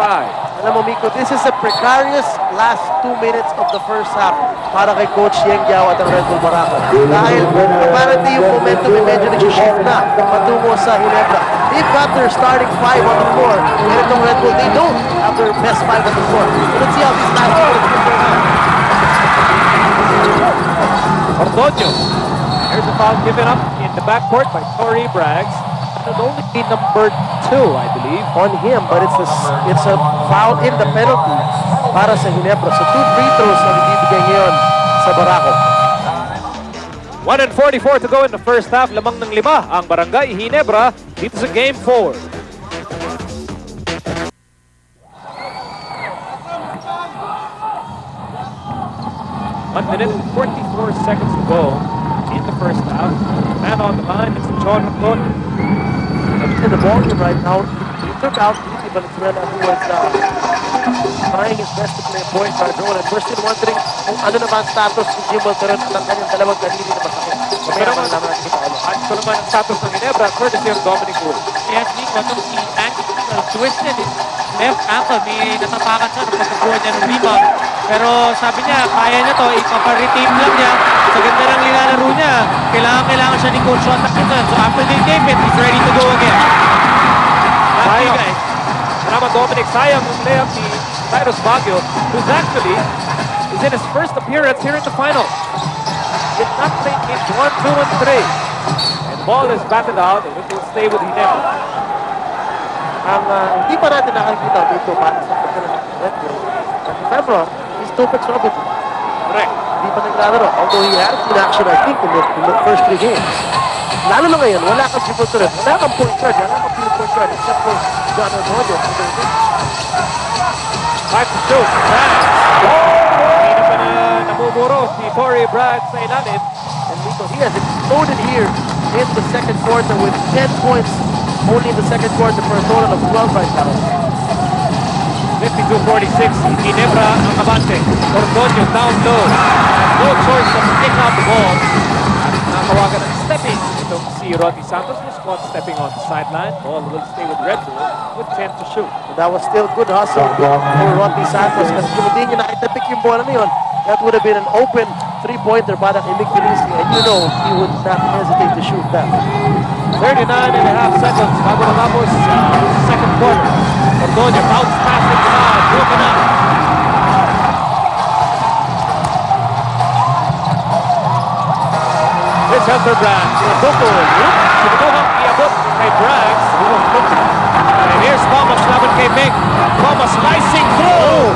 Alam mo, Miko, this is a precarious last 2 minutes of the first half para kay Coach Jayjay at ang Red Bull Barako. Dahil apparently yung momentum ay medyo nag-shift na patungo sa Ginebra. They've got their starting 5 on the floor. And itong Red Bull, they don't have their best 5 on the floor. So let's see how these last 2 minutes will turn out. Ordonio. Here's a foul given up in the backcourt by Corey Braggs. It would only be number 2, I believe. On him, but it's a foul in the penalty para sa Ginebra. So 2 free throws na ibibigay ngayon sa Barako. 1:44 to go in the first half. Lamang ng 5 ang Barangay Ginebra dito sa Game 4. One minute and 44 seconds to go in the first half. Man on the line, it's John Ordonio. In the ballgame right now, he took out Junti Valenzuela, who was trying his best to play a point guard role. And we're still wondering kung ano naman status ni Jim Walteron ng kanyang dalawang kanini na masakit. Mamaya naman naman natin ito. Ito naman ang status ng Ginebra, courtesy of Dominic Wood. Yes, Nico, itong si ankle twisted. Left ankle, may natapakan siya ng pagkakuha niya ng rebound. Pero sabi niya, kaya niya to, ipaparitate lang niya. Sa ganda ng nilalaro niya, kailangan siya ni Coach Ron Takitan. So after they tape it, he's ready to go again. Sayang, guys. Salamat Dominic, sayang yung layup ni Cyrus Baguio, who's actually is in his first appearance here in the finals. Did not play games 1, 2, and 3. And the ball is batted out, and it will stay with Ginebra. Hindi pa natin nakakita dito para sa pagkakas ng Red Bull. Remember, he's too much trouble. Correct. Hindi pa naglalaro. Although he has in action, I think, in the first 3 games. Lalo na ngayon, wala kang Giboturet, wala kang point guard, wala kang point guard, except for John Ordonio. 5 to shoot. Braggs. Hindi na pa na namumuro si Corey Braggs sa ilalim. And Lito, he has exploded here in the second quarter with 10 points only in the second quarter for a total of 12 right now. 52-46. Ginebra ang kabante. Ordonio down low. Has no choice but to kick out the ball. Nakawagan ng stepping. Itong si Rodney Santos was caught stepping on the sideline. Ball will stay with Red Bull with 10 to shoot. So that was still good hustle for Rodney Santos kasi kung hindi niya nakita-pick yung bola na yun, that would have been an open three-pointer para kay Mick Benici, and you know he would not hesitate to shoot that. 39.5 seconds bago matapos second quarter. Ordonio bounce pass into line. Broken up. Here's Helterbrand. Sinubukan iabot kay Braggs. And here's Thomas laban kay Mick. Thomas slicing through.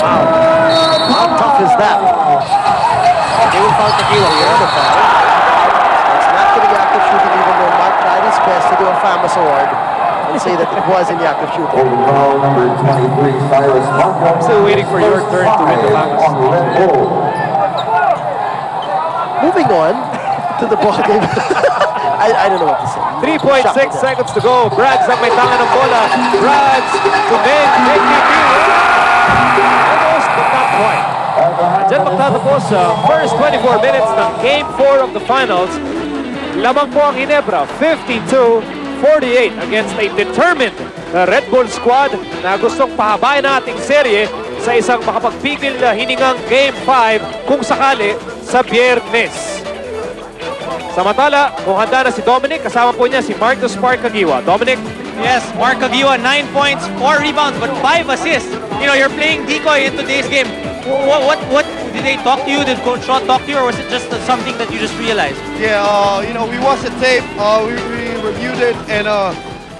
Wow. How tough is that? They will foul Caguioa here on the foul. It's not going to be active shooting even though Mark tried his best to do a famous award and say that it was in the active shooting. Foul number 23, Cyrus Marco. I'm still waiting for your turn to win the famous. Moving on to the ball game. I don't know what to say. 3.6 seconds to go. Braggs ang may tangan ng bola. Braggs to Mick. Mick almost, but not quite. Diyan magtatapos sa first 24 minutes ng Game 4 of the Finals. Lamang po ang Ginebra, 52-48 against a determined Red Bull squad na gustong pahabain ang ating serye sa isang makapagpigil na hiningang Game 5 kung sakali sa Biyernes. Samantala, kung handa na si Dominic, kasama po niya si Marcus Caguioa. Dominic? Yes, Mark Caguioa, 9 points, 4 rebounds, but 5 assists. You know, you're playing decoy in today's game. What did they talk to you? Did Coach Shaw talk to you, or was it just something that you just realized? Yeah, you know, we watched the tape, we reviewed it, and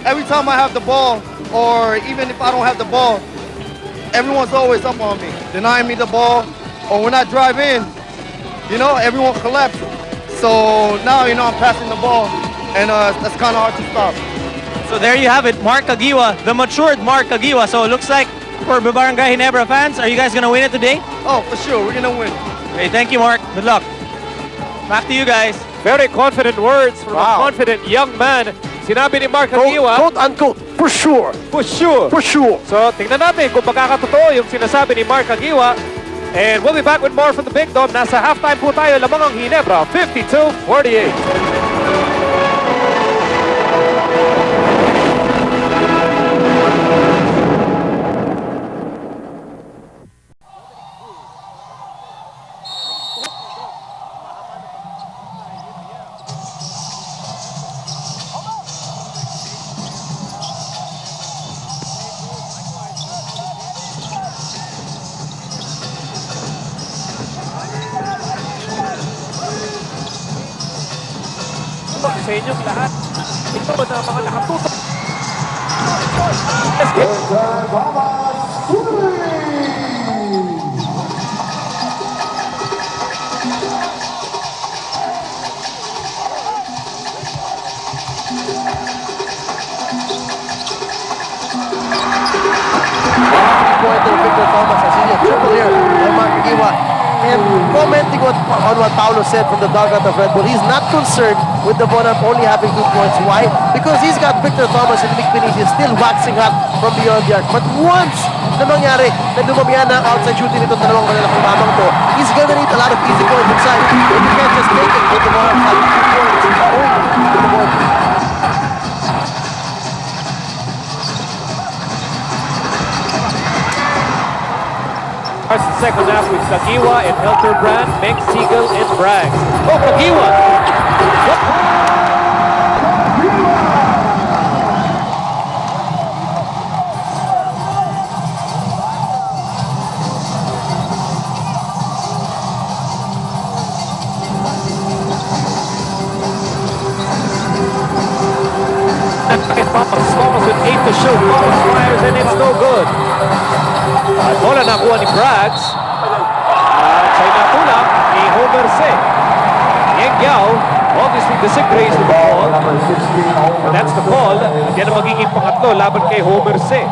every time I have the ball, or even if I don't have the ball, everyone's always up on me, denying me the ball, or when I drive in, you know, everyone collapses. So now, you know, I'm passing the ball, and that's kind of hard to stop. So there you have it, Mark Caguioa, the matured Mark Caguioa. So it looks like for Barangay Ginebra fans, are you guys going to win it today? Oh, for sure, we're going to win. Okay, thank you, Mark. Good luck. Back to you guys. Very confident words from a confident young man. Sinabi ni Mark Caguioa. Quote unquote, for sure. For sure. For sure. So tingnan natin kung magkakatotoo yung sinasabi ni Mark Caguioa. And we'll be back with more from the Big Dome. Nasa halftime po tayo, lamang ang Ginebra, 52-48. Sa inyong lahat, ito na mga nakatutok. Let's get Pointer Victor Thomas has a triple here by Mark Caguioa. And commenting on what Paulo said from the dugout of Red Bull, he's not concerned with the Bonap only having 2 points. Why? Because he's got Victor Thomas and Mick Benici still waxing hot from beyond the arc. But once na mangyari na dumamihan na outside shooting nito dalawang malalakang mamang to, he's gonna need a lot of easy points inside. And you can't just make it with the Bonap having 2 points only with the ball. Starts the second half with Caguioa and Helterbrand, Mick, Siegel, and Braggs. Oh, Caguioa! Thomas with 8 to shoot. Thomas fires and it's no good. Bola nakuha ni Braggs. Siya'y natulak ni Homer C. Yang Yao obviously disagrees with the call. But that's the call. At yan ang magiging pangatlo laban kay Homer C.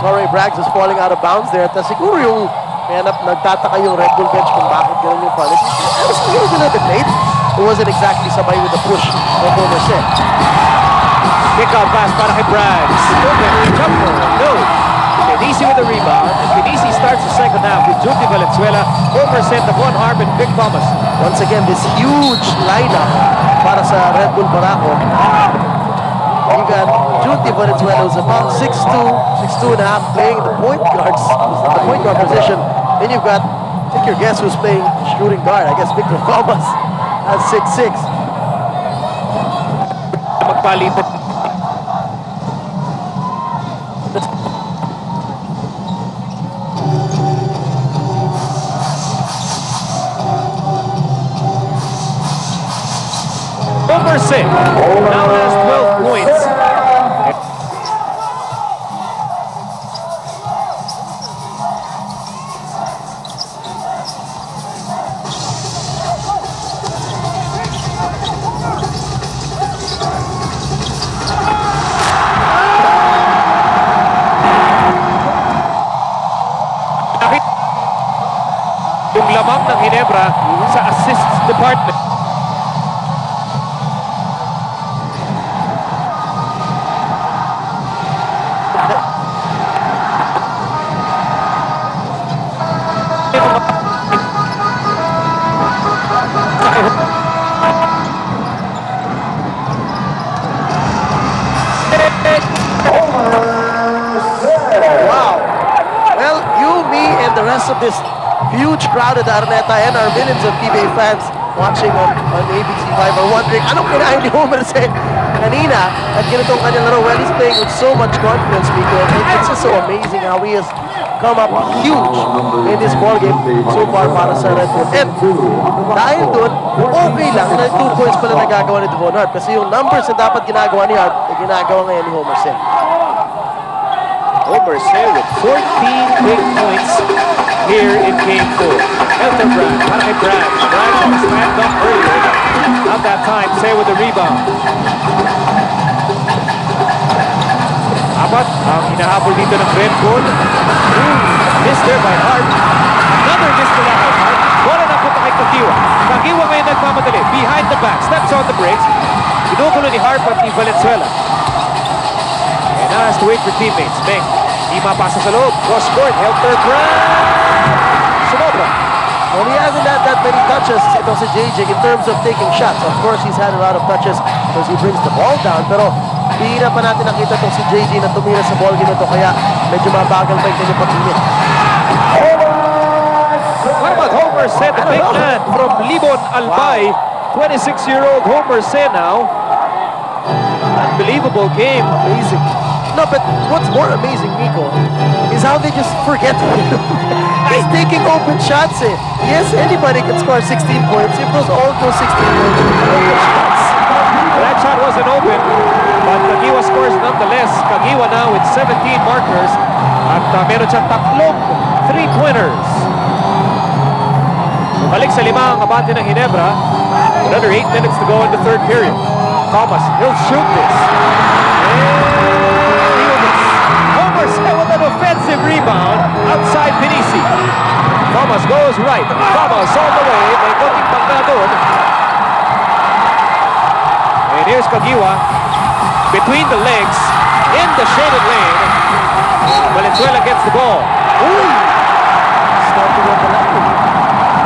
Braggs is falling out of bounds there. At siguro yung nagtataka yung Red Bull bench kung bakit ganun yung policy. It was a little bit late. It wasn't exactly sabay with the push of Homer Sen. Kick-out pass para kay Braggs. Open, jumper, no. Pinisi with the rebound. And Pinisi starts the second half with Junti Valenzuela, Homer Sen, Davon Harp, and Vic Thomas. Once again, this huge lineup para sa Red Bull Barako. You got Junti Valenzuela, who's about 6'2", 6'2 and a half, playing the point guard position. Then you've got, take your guess who's playing shooting guard. I guess Victor Thomas at 6'6". Magpalipat. Homer Sen now has 12 points. Yung lamang ng Ginebra sa assists department. Wow. Well, you, me, and the rest of this huge crowd at Araneta and our millions of PBA fans watching on ABC5 are wondering, anong kinain ni Homer Sen kanina at ganitong kanyang laro? Well, he's playing with so much confidence, Miko. It's just so amazing how he has come up huge in this ballgame so far para sa Red Bull. And dahil dun, okay lang na 2 points pala nagagawa ni Devon Hart kasi yung numbers na dapat ginagawa ni Hart ay ginagawa ngayon ni Homer Sen. Homer Sen with 14 big points here in Game 4. Helterbrand, para kay Braggs. Braggs on slammed up earlier. Not that time, Sen with the rebound. Apat ang hinahabol dito ng Red Bull. Missed there by Hart. Another miss nila by Hart. Wala na punta kay Caguioa. Caguioa ngayon nagmamadali. Behind the back, steps on the brakes. Pinukulo ni Hart at ni Valenzuela. And now has to wait for teammates. Meng, di mapasa sa loob. Cross court, Helterbrand. Sumobra. Well, he hasn't had that many touches, itong si Jayjay, in terms of taking shots. Of course, he's had a lot of touches because he brings the ball down. Pero, di na pa natin nakita itong si Jayjay na tumira sa ball game ito. Kaya, medyo mabagal pa yung kanyang pag-init. What about Homer Sen, the big man from Libon, Albay? 26-year-old Homer Sen now. Unbelievable game. Amazing. No, but what's more amazing, Nico, is how they just forget him. He's taking open shots. Yes, anybody can score 16 points. If those all go 16 points, open shots. That shot wasn't open, but Caguioa scores nonetheless. Caguioa now with 17 markers. At meron siyang tatlong 3-pointers. Balik sa lima ang abante ng Ginebra. Another 8 minutes to go in the third period. Thomas, he'll shoot this. Homer Sen with an offensive rebound outside Pinisi. Thomas goes right. Thomas all the way. May konting pagka doon. And here's Caguioa between the legs in the shaded lane. Valenzuela gets the ball. Ooh! Starting with the left.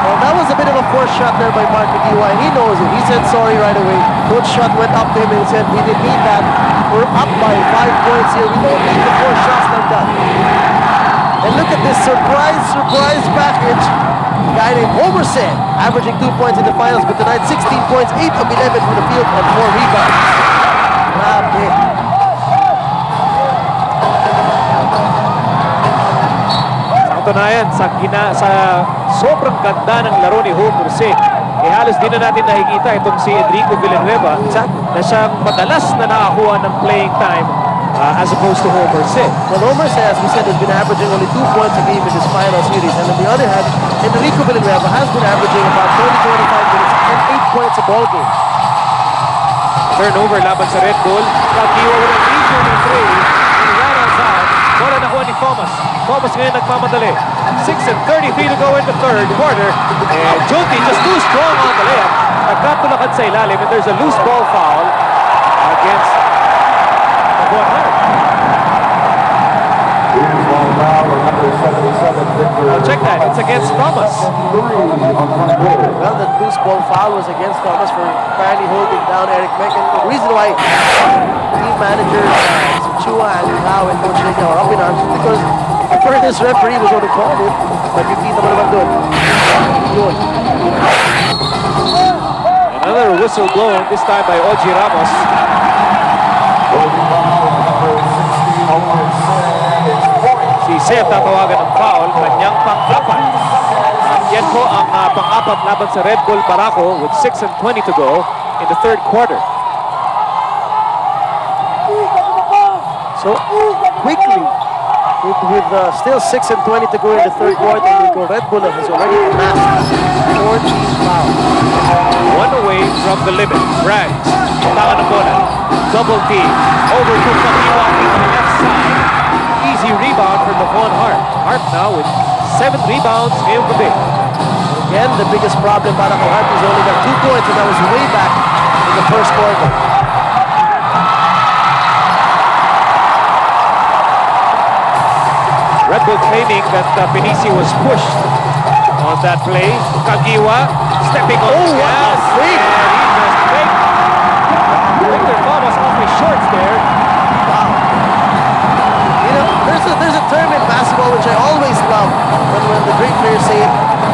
Well, that was a bit of a forced shot there by Mark Caguioa, and he knows it. He said sorry right away. Coach shot went up to him and said, we didn't need that. We're up by 5 points here. We don't need the 4 shots like that. And look at this surprise package. A guy named Homer Sen, averaging 2 points in the finals, but tonight 16 points, 8 of 11 from the field, and 4 rebounds. Grabe. Katunayan, sa sobrang ganda ng laro ni Homer Sen, halos di na natin nakikita itong si Enrico Villanueva na siyang madalas na nakakuha ng playing time as opposed to Homer Sen. Well, Homer Sen, as we said, has been averaging only 2 points a game in this final series. And on the other hand, Enrico Villanueva has been averaging about 20-25 minutes and 8 points a ball game. Turnover laban sa Red Bull. Caguioa with an easier than 3. And right outside, bola nakuha ni ni Thomas. Thomas ngayon nagmamadali. 6:33 to go in the third quarter. And Junti just too strong on the layup. Nagkatulakan sa ilalim and there's a loose ball foul against the Bonhart. Oh, check that. It's against Thomas. Well, that loose ball foul was against Thomas for finally holding down Eric Meck. And the reason why team managers Chua and Lau and Coach Jayjay are up in arms is because the first referee was going to call it. But kita mo naman doon. Yun. Another whistle blown, this time by Oji Ramos. Si Seth tatawagan ng foul, kanyang pang-apat. At yan po ang pang-apat laban sa Red Bull Barako with 6:20 to go in the third quarter. So, quickly, with still 6:20 to go in the third quarter, Red Bull has already amassed 14 fouls. One away from the limit. Braggs, tangan ng bola. Double team. Over to Caguioa on the left side. Easy rebound for Devon Hart. Hart now with 7 rebounds ngayong gabi. Again, the biggest problem para kay Hart is only got 2 points, and that was way back in the first quarter. Red Bull claiming that Benici was pushed on that play. Caguioa stepping on his gas. And he just faked Victor Thomas off his shorts there. Wow. You know, there's a term in basketball which I always love when the great players say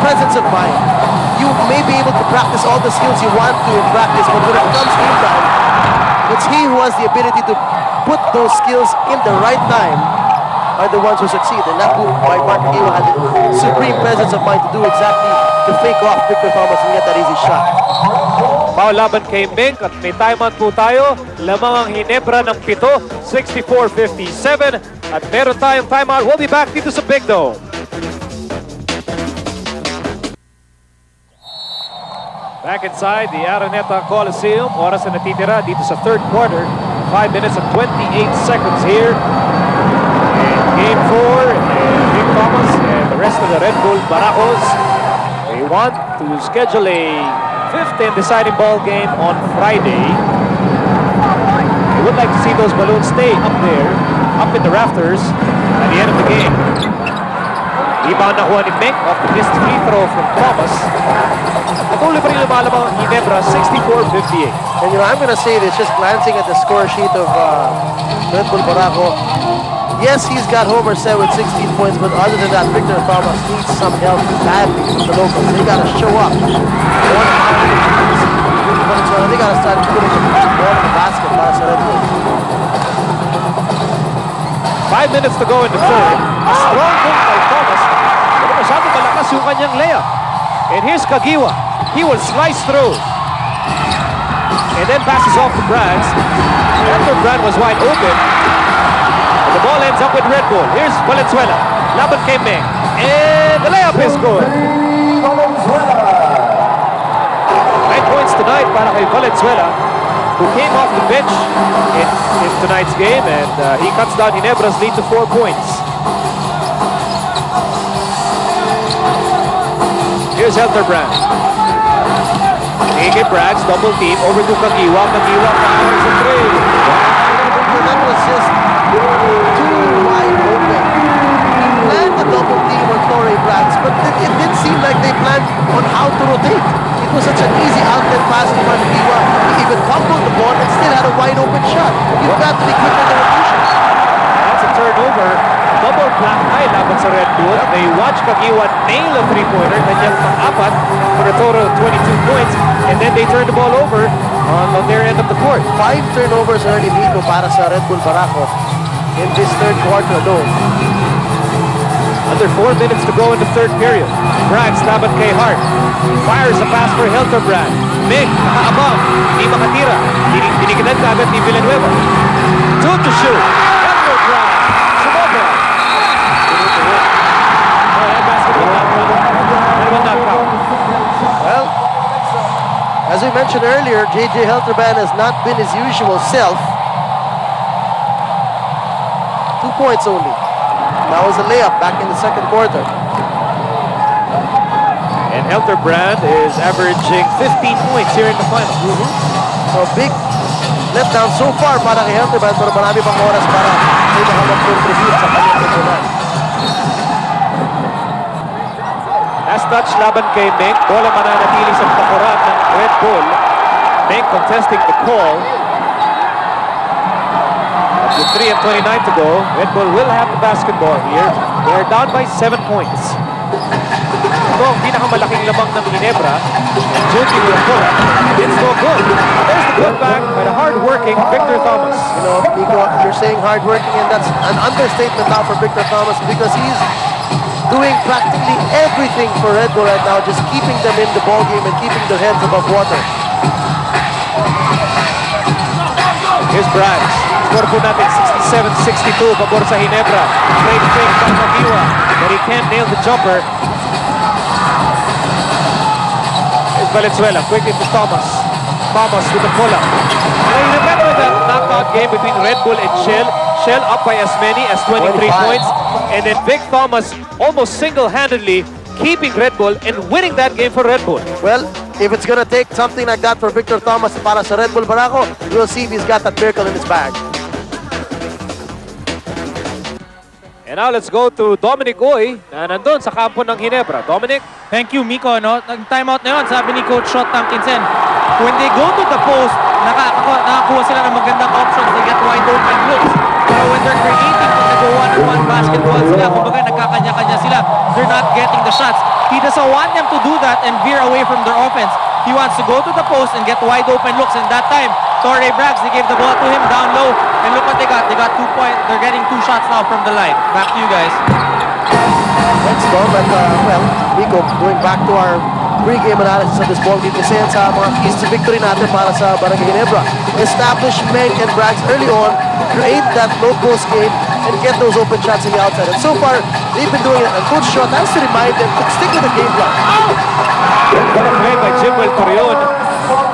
presence of mind. You may be able to practice all the skills you want to in practice, but when it comes game time, it's he who has the ability to put those skills in the right time are the ones who succeed. And that who by Mark Caguioa had the supreme presence of mind to do exactly, to fake off Victor Thomas and get that easy shot. Foul laban kay Mink at may timeout po tayo. Lamang ang Ginebra ng 7, 64-57. At meron tayong timeout. We'll be back dito sa Big Dome. Back inside the Araneta Coliseum. Oras na natitira dito sa third quarter. 5 minutes and 28 seconds here. Game 4, and Vic Thomas and the rest of the Red Bull Barakos, they want to schedule a 5th and deciding ball game on Friday. They would like to see those balloons stay up there, up in the rafters at the end of the game. Rebound nakuha ni Mink off the missed free throw from Thomas. Patuloy pa rin lumalabang ang Ginebra, 64-58. And you know, I'm going to say this, just glancing at the score sheet of Red Bull Barako. Yes, he's got Homer set with 16 points, but other than that, Victor Thomas needs some help badly from the locals. They got to show up. They got to start putting the ball in the basket para sa Red Bull. 5 minutes to go in the third. A strong move by Thomas. Pero masyado malakas yung kanyang layup. And here's Caguioa. He will slice through. And then passes off to Braggs. Helterbrand was wide open. The ball ends up with Red Bull. Here's Valenzuela. Laban kay Meng. And the layup is good. 9 points tonight para kay Valenzuela, who came off the bench in tonight's game, and he cuts down Ginebra's lead to 4 points. Here's Helterbrand. Kay Braggs, double team, over to Caguioa. Caguioa powers the 3. That was just too wide open. He planned the double team on Torrey Braggs, but it didn't seem like they planned on how to rotate. It was such an easy outlet pass to Caguioa. He even fumbled the ball and still had a wide open shot. You've got to be quick in the rotation. That's a turnover. Double black eye laban sa Red Bull. They watch Caguioa nail a three-pointer, kanyang pang-apat for a total of 22 points, and then they turn the ball over on their end of the court. 5 turnovers already dito para sa Red Bull Barako in this third quarter alone. Under 4 minutes to go in the third period. Braggs laban kay Hart. Fires a pass for Helterbrand. Mig, nakaabang. Hindi makatira. Tinikinan kagad ni Villanueva. 2 to shoot. Helterbrand. Sumobra. Well, as we mentioned earlier, Jayjay Helterbrand has not been his usual self. 2 points only. That was a layup back in the second quarter. And Helterbrand is averaging 15 points here in the finals. So big letdown so far para kay Helterbrand, pero marami pang oras para may makamag-contribute sa kanyang kepunan. Last touch laban kay Meng. Bola mananatili sa pakuran ng Red Bull. Meng contesting the call. With 3:29 to go, Red Bull will have the basketball here. They are down by 7 points. Ito ang pinakamalaking labang ng Ginebra. And Jayjay will pull it. It's no good. There's the putback by the hard-working Victor Thomas. You know, Nico, you're saying hard-working, and that's an understatement now for Victor Thomas because he's doing practically everything for Red Bull right now, just keeping them in the ball game and keeping their heads above water. Here's Brgy. Score po natin 67-62 pabor sa Ginebra. Great fake by Caguioa, but he can't nail the jumper. Here's Valenzuela, quickly to Thomas. Thomas with the pull-up. Now you remember that knockout game between Red Bull and Shell? Shell up by as many as 23 points. And then Vic Thomas almost single-handedly keeping Red Bull and winning that game for Red Bull. Well, if it's gonna take something like that for Victor Thomas para sa Red Bull Barako, we'll see if he's got that miracle in his bag. And now let's go to Dominic Uy na nandun sa kampo ng Ginebra. Dominic? Thank you, Miko. No? Nag-timeout na yun, sabi ni Coach Shot Tankinsen. When they go to the post, nakakuha sila ng magandang options. They get wide open looks. Pero when they're creating, pag nag-one-on-one basketball sila, kumbaga nagkakanya-kanya sila, they're not getting the shots. He doesn't want them to do that and veer away from their offense. He wants to go to the post and get wide open looks. And that time, Torre Braggs, they gave the ball to him down low. And look what they got. They got 2 points. They're getting 2 shots now from the line. Back to you guys. Thanks, Dom. And, well, Nico, going back to our pre-game analysis of this ball game, kasi yan sa mga keys to victory natin para sa Barangay Ginebra. Establish Meng and Braggs early on, create that low-post game, and get those open shots in the outside. And so far, they've been doing it. And Coach Shot has to remind them to stick with the game plan. Play by Jimwell Torreon.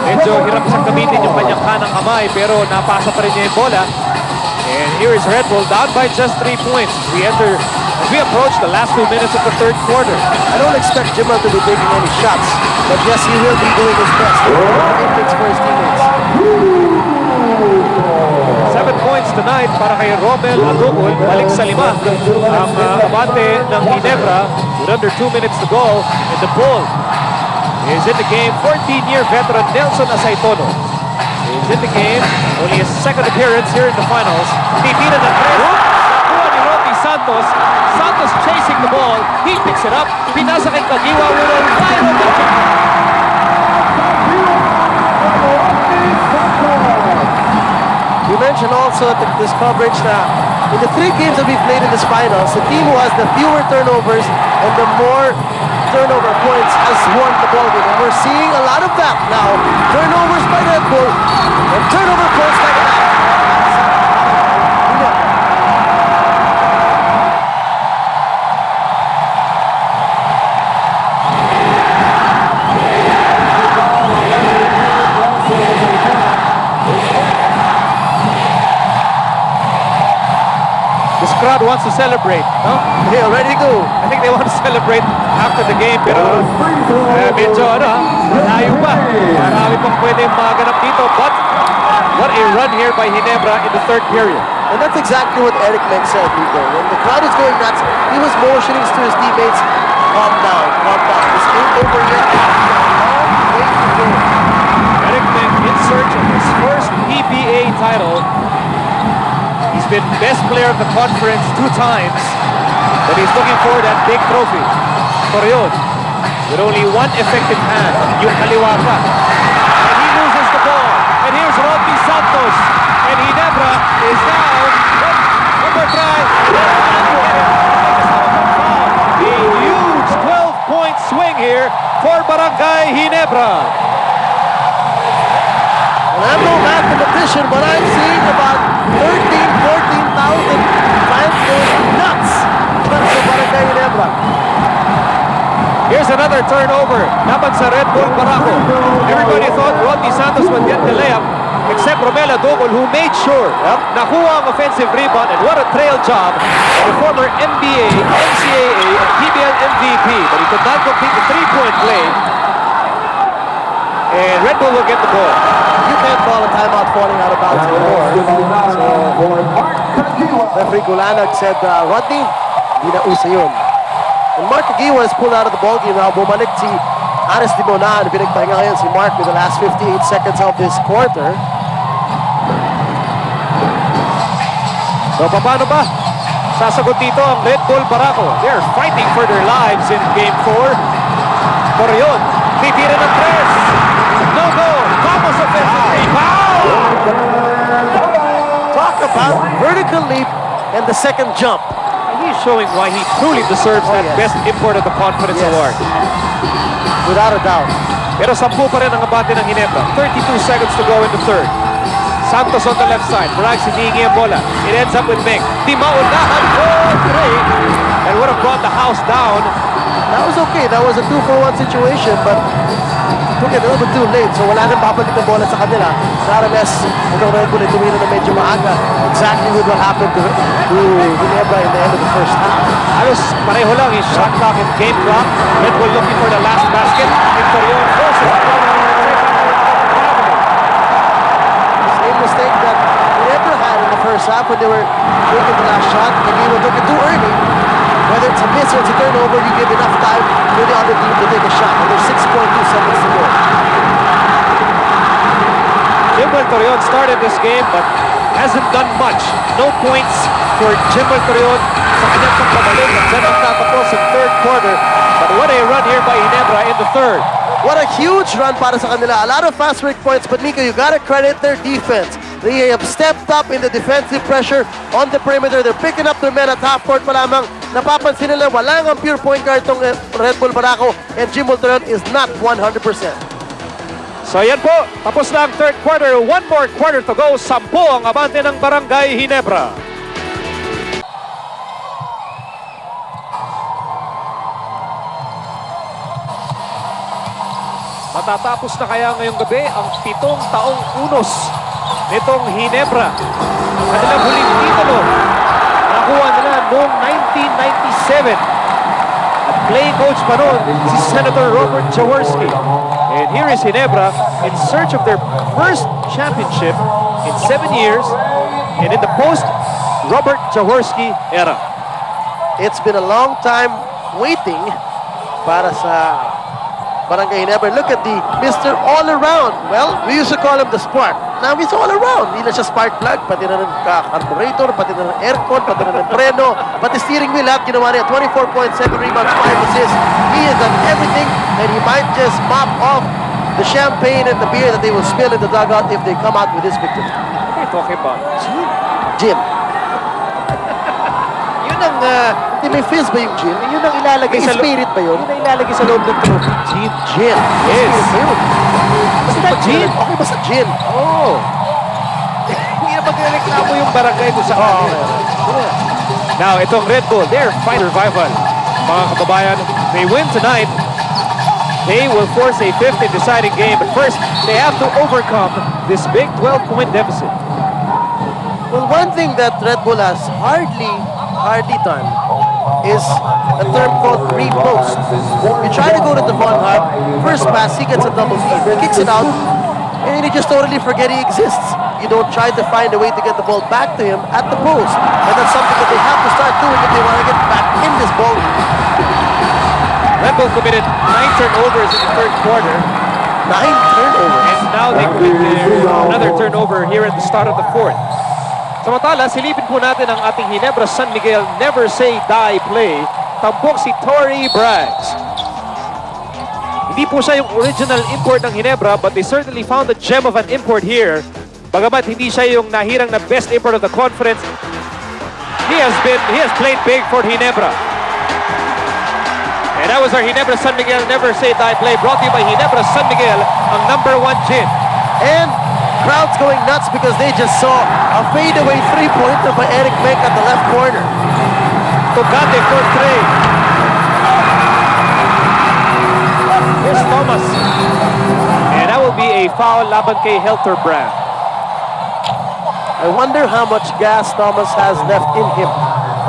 Medyo hirap siyang gamitin yung kanyang kanang kamay, pero napasa pa rin niya yung bola. And here is Red Bull down by just 3 points. We approach the last 2 minutes of the third quarter. I don't expect Jimwell to be taking any shots, but yes, he will be doing his best. He picks for his teammates. 7 points tonight para kay Romel Adugol. Balik sa 5 ang abante ng Ginebra with under 2 minutes to go. And the Bull is in the game. 14-year veteran Nelson Asaitono is in the game. Only his second appearance here in the finals. Titira ng 3. Nakuha ni Rodney Santos. Santos chasing the ball. He picks it up. Pinasa kay Caguioa with a wide open jumper. You mentioned also this coverage that in the 3 games that we've played in this finals, the team who has the fewer turnovers and the more turnover points has won the ball game. And we're seeing a lot of that now. Turnovers by Red Bull and turnover points by Barako. Crowd wants to celebrate, no? They already go. I think they want to celebrate after the game, pero medyo malayo pa. Marami pang pwedeng maganap dito, but what a run here by Ginebra in the third period. And that's exactly what Eric Meng said, Nico. When the crowd is going nuts, he was motioning to his teammates, calm down, calm down. This ain't over yet. Long way to go. Eric Meng in search of his first PBA title. He's been best player of the conference 2 times, but he's looking for that big trophy. Torreon, with only 1 effective hand, yung kaliwa pa. And he loses the ball. And here's Rodney Santos. And Ginebra is now number 3. A huge 12-point swing here for Barangay Ginebra. And I'm no mathematician, but I'm seeing about 14,000 fans going nuts para sa Barangay Ginebra. Here's another turnover. Laban sa Red Bull Barako. Everybody thought Rodney Santos would get the layup. except Romela Dogol, who made sure nakuha ang offensive rebound, and what a trail job of the former NBA, NCAA, and PBA MVP, but he could not complete the three-point play. And Red Bull will get the ball. You can't call a timeout falling out of bounds anymore. So, referee Gulanag said, Rodney, hindi na usa yun. And Mark Caguioa is pulled out of the ballgame now. Bumalik si Ares Di Monan. Pinagpahinga ngayon si Mark with the last 58 seconds of this quarter. So, paano ba? Sasagot dito ang Red Bull Barako. They're fighting for their lives in Game 4. Corion, titira ng tres. No go. Vamos offensive rebound. Talk about vertical leap and the second jump. He's showing why he truly deserves that Best Import of the Confidence Award. Without a doubt. Pero 10 pa rin ang abante ng Ginebra. 32 seconds to go in the third. Santos on the left side. Brgy hinihingi ang bola. It ends up with Meng. Di maunahan. Oh, great. And would have brought the house down. That was okay. That was a 2-for-1 situation, but took it a little bit too late. So wala nang babalik na bola sa kanila. Sa RMS, itong Red Bull ay tumira na medyo maaga. Exactly with what happened to Ginebra in the end of the first half. Halos pareho lang yung shot clock and game clock. Red Bull looking for the last basket. Victorion forces. Same mistake that Ginebra had in the first half when they were taking the last shot. Caguioa took it too early. Whether it's a miss or it's a turnover, you give enough time for the other team to take a shot. And there's 6.2 seconds to go. Jimwell Torion started this game but hasn't done much. No points for Jimwell Torion sa kanyang pagpabalik. Diyan ang tatapos sa third quarter. But what a run here by Ginebra in the third. What a huge run para sa kanila. A lot of fast break points, but Nico, you gotta credit their defense. They have stepped up in the defensive pressure on the perimeter. They're picking up their men at half court pa lamang. Napapansin nila, wala ang pure point guard tong Red Bull Barako, and Jimwell Torion is not 100%. So yan po, tapos na ang third quarter. One more quarter to go. 10 ang abante ng Barangay Ginebra. Matatapos na kaya ngayong gabi ang 7 taong unos nitong Ginebra. Kanilang huling titulo. Nakuha nila noong 1997. At playing coach pa noon si Senator Robert Jaworski. And here is Ginebra in search of their first championship in 7 years and in the post-Robert Jaworski era. It's been a long time waiting para sa Barangay Ginebra. Look at the Mr. All-Around. Well, we used to call him the Spark. Now he's all-around. Hindi na siya spark plug, pati na ng carburetor, pati na ng aircon, pati na ng preno, pati steering wheel, lahat ginawa niya. 24.7 rebounds, 5 assists. He has done everything, and he might just mop off the champagne and the beer that they will spill in the dugout if they come out with this victory. What are you talking about? Gin. Yun ang... Hindi, may fizz ba yung gin? Yun ang ilalagay sa spirit ba yun? Yun ang ilalagay sa loob ng trophy. Gin. Gin. Yes. Basta gin. Okay, basta gin. Oh. Hindi na magreklamo yung barangay ko sa kanila. Now, itong Red Bull, they're fighting revival. Mga kababayan, they win tonight. They will force a 5th and deciding game. But first, they have to overcome this big 12-point deficit. Well, one thing that Red Bull has hardly done is a term called repost. You try to go to Devon Hart, first pass, he gets a double team. He kicks it out, and you just totally forget he exists. You don't try to find a way to get the ball back to him at the post. And that's something that they have to start doing if they want to get back in this ball. Red Bull committed 9 turnovers in the third quarter. 9 turnovers. And now they commit another turnover here at the start of the fourth. Samantala, silipin po natin ang ating Ginebra San Miguel Never Say Die play. Tampok si Tory Braggs. Hindi po siya yung original import ng Ginebra, but they certainly found a gem of an import here. Bagamat hindi siya yung nahirang na best import of the conference, he has played big for Ginebra. And that was our Ginebra San Miguel Never Say Die play, brought to you by Ginebra San Miguel, ang #1 gin. And crowd's going nuts because they just saw a fadeaway three-pointer by Eric Meng at the left corner. Tocate for 3. Here's Thomas. And that will be a foul laban kay Helterbrand. I wonder how much gas Thomas has left in him.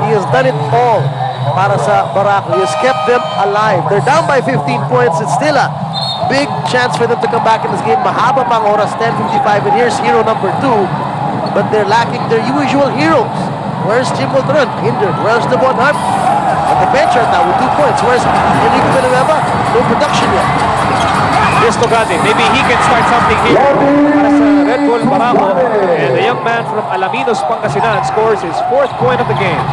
He has done it all para sa Barako. He has kept them alive. They're down by 15 points. It's still a big chance for them to come back in this game. Mahaba pang oras, 10:55, and here's hero number 2. But they're lacking their usual heroes. Where's Jim Run? Injured. Where's the Bon Hart? At the bench right now with 2 points. Where's Enrique Villanueva? No production yet. Grande, maybe he can start something here para sa Red Bull Barako. And the young man from Alaminos, Pangasinan scores his 4th point of the game.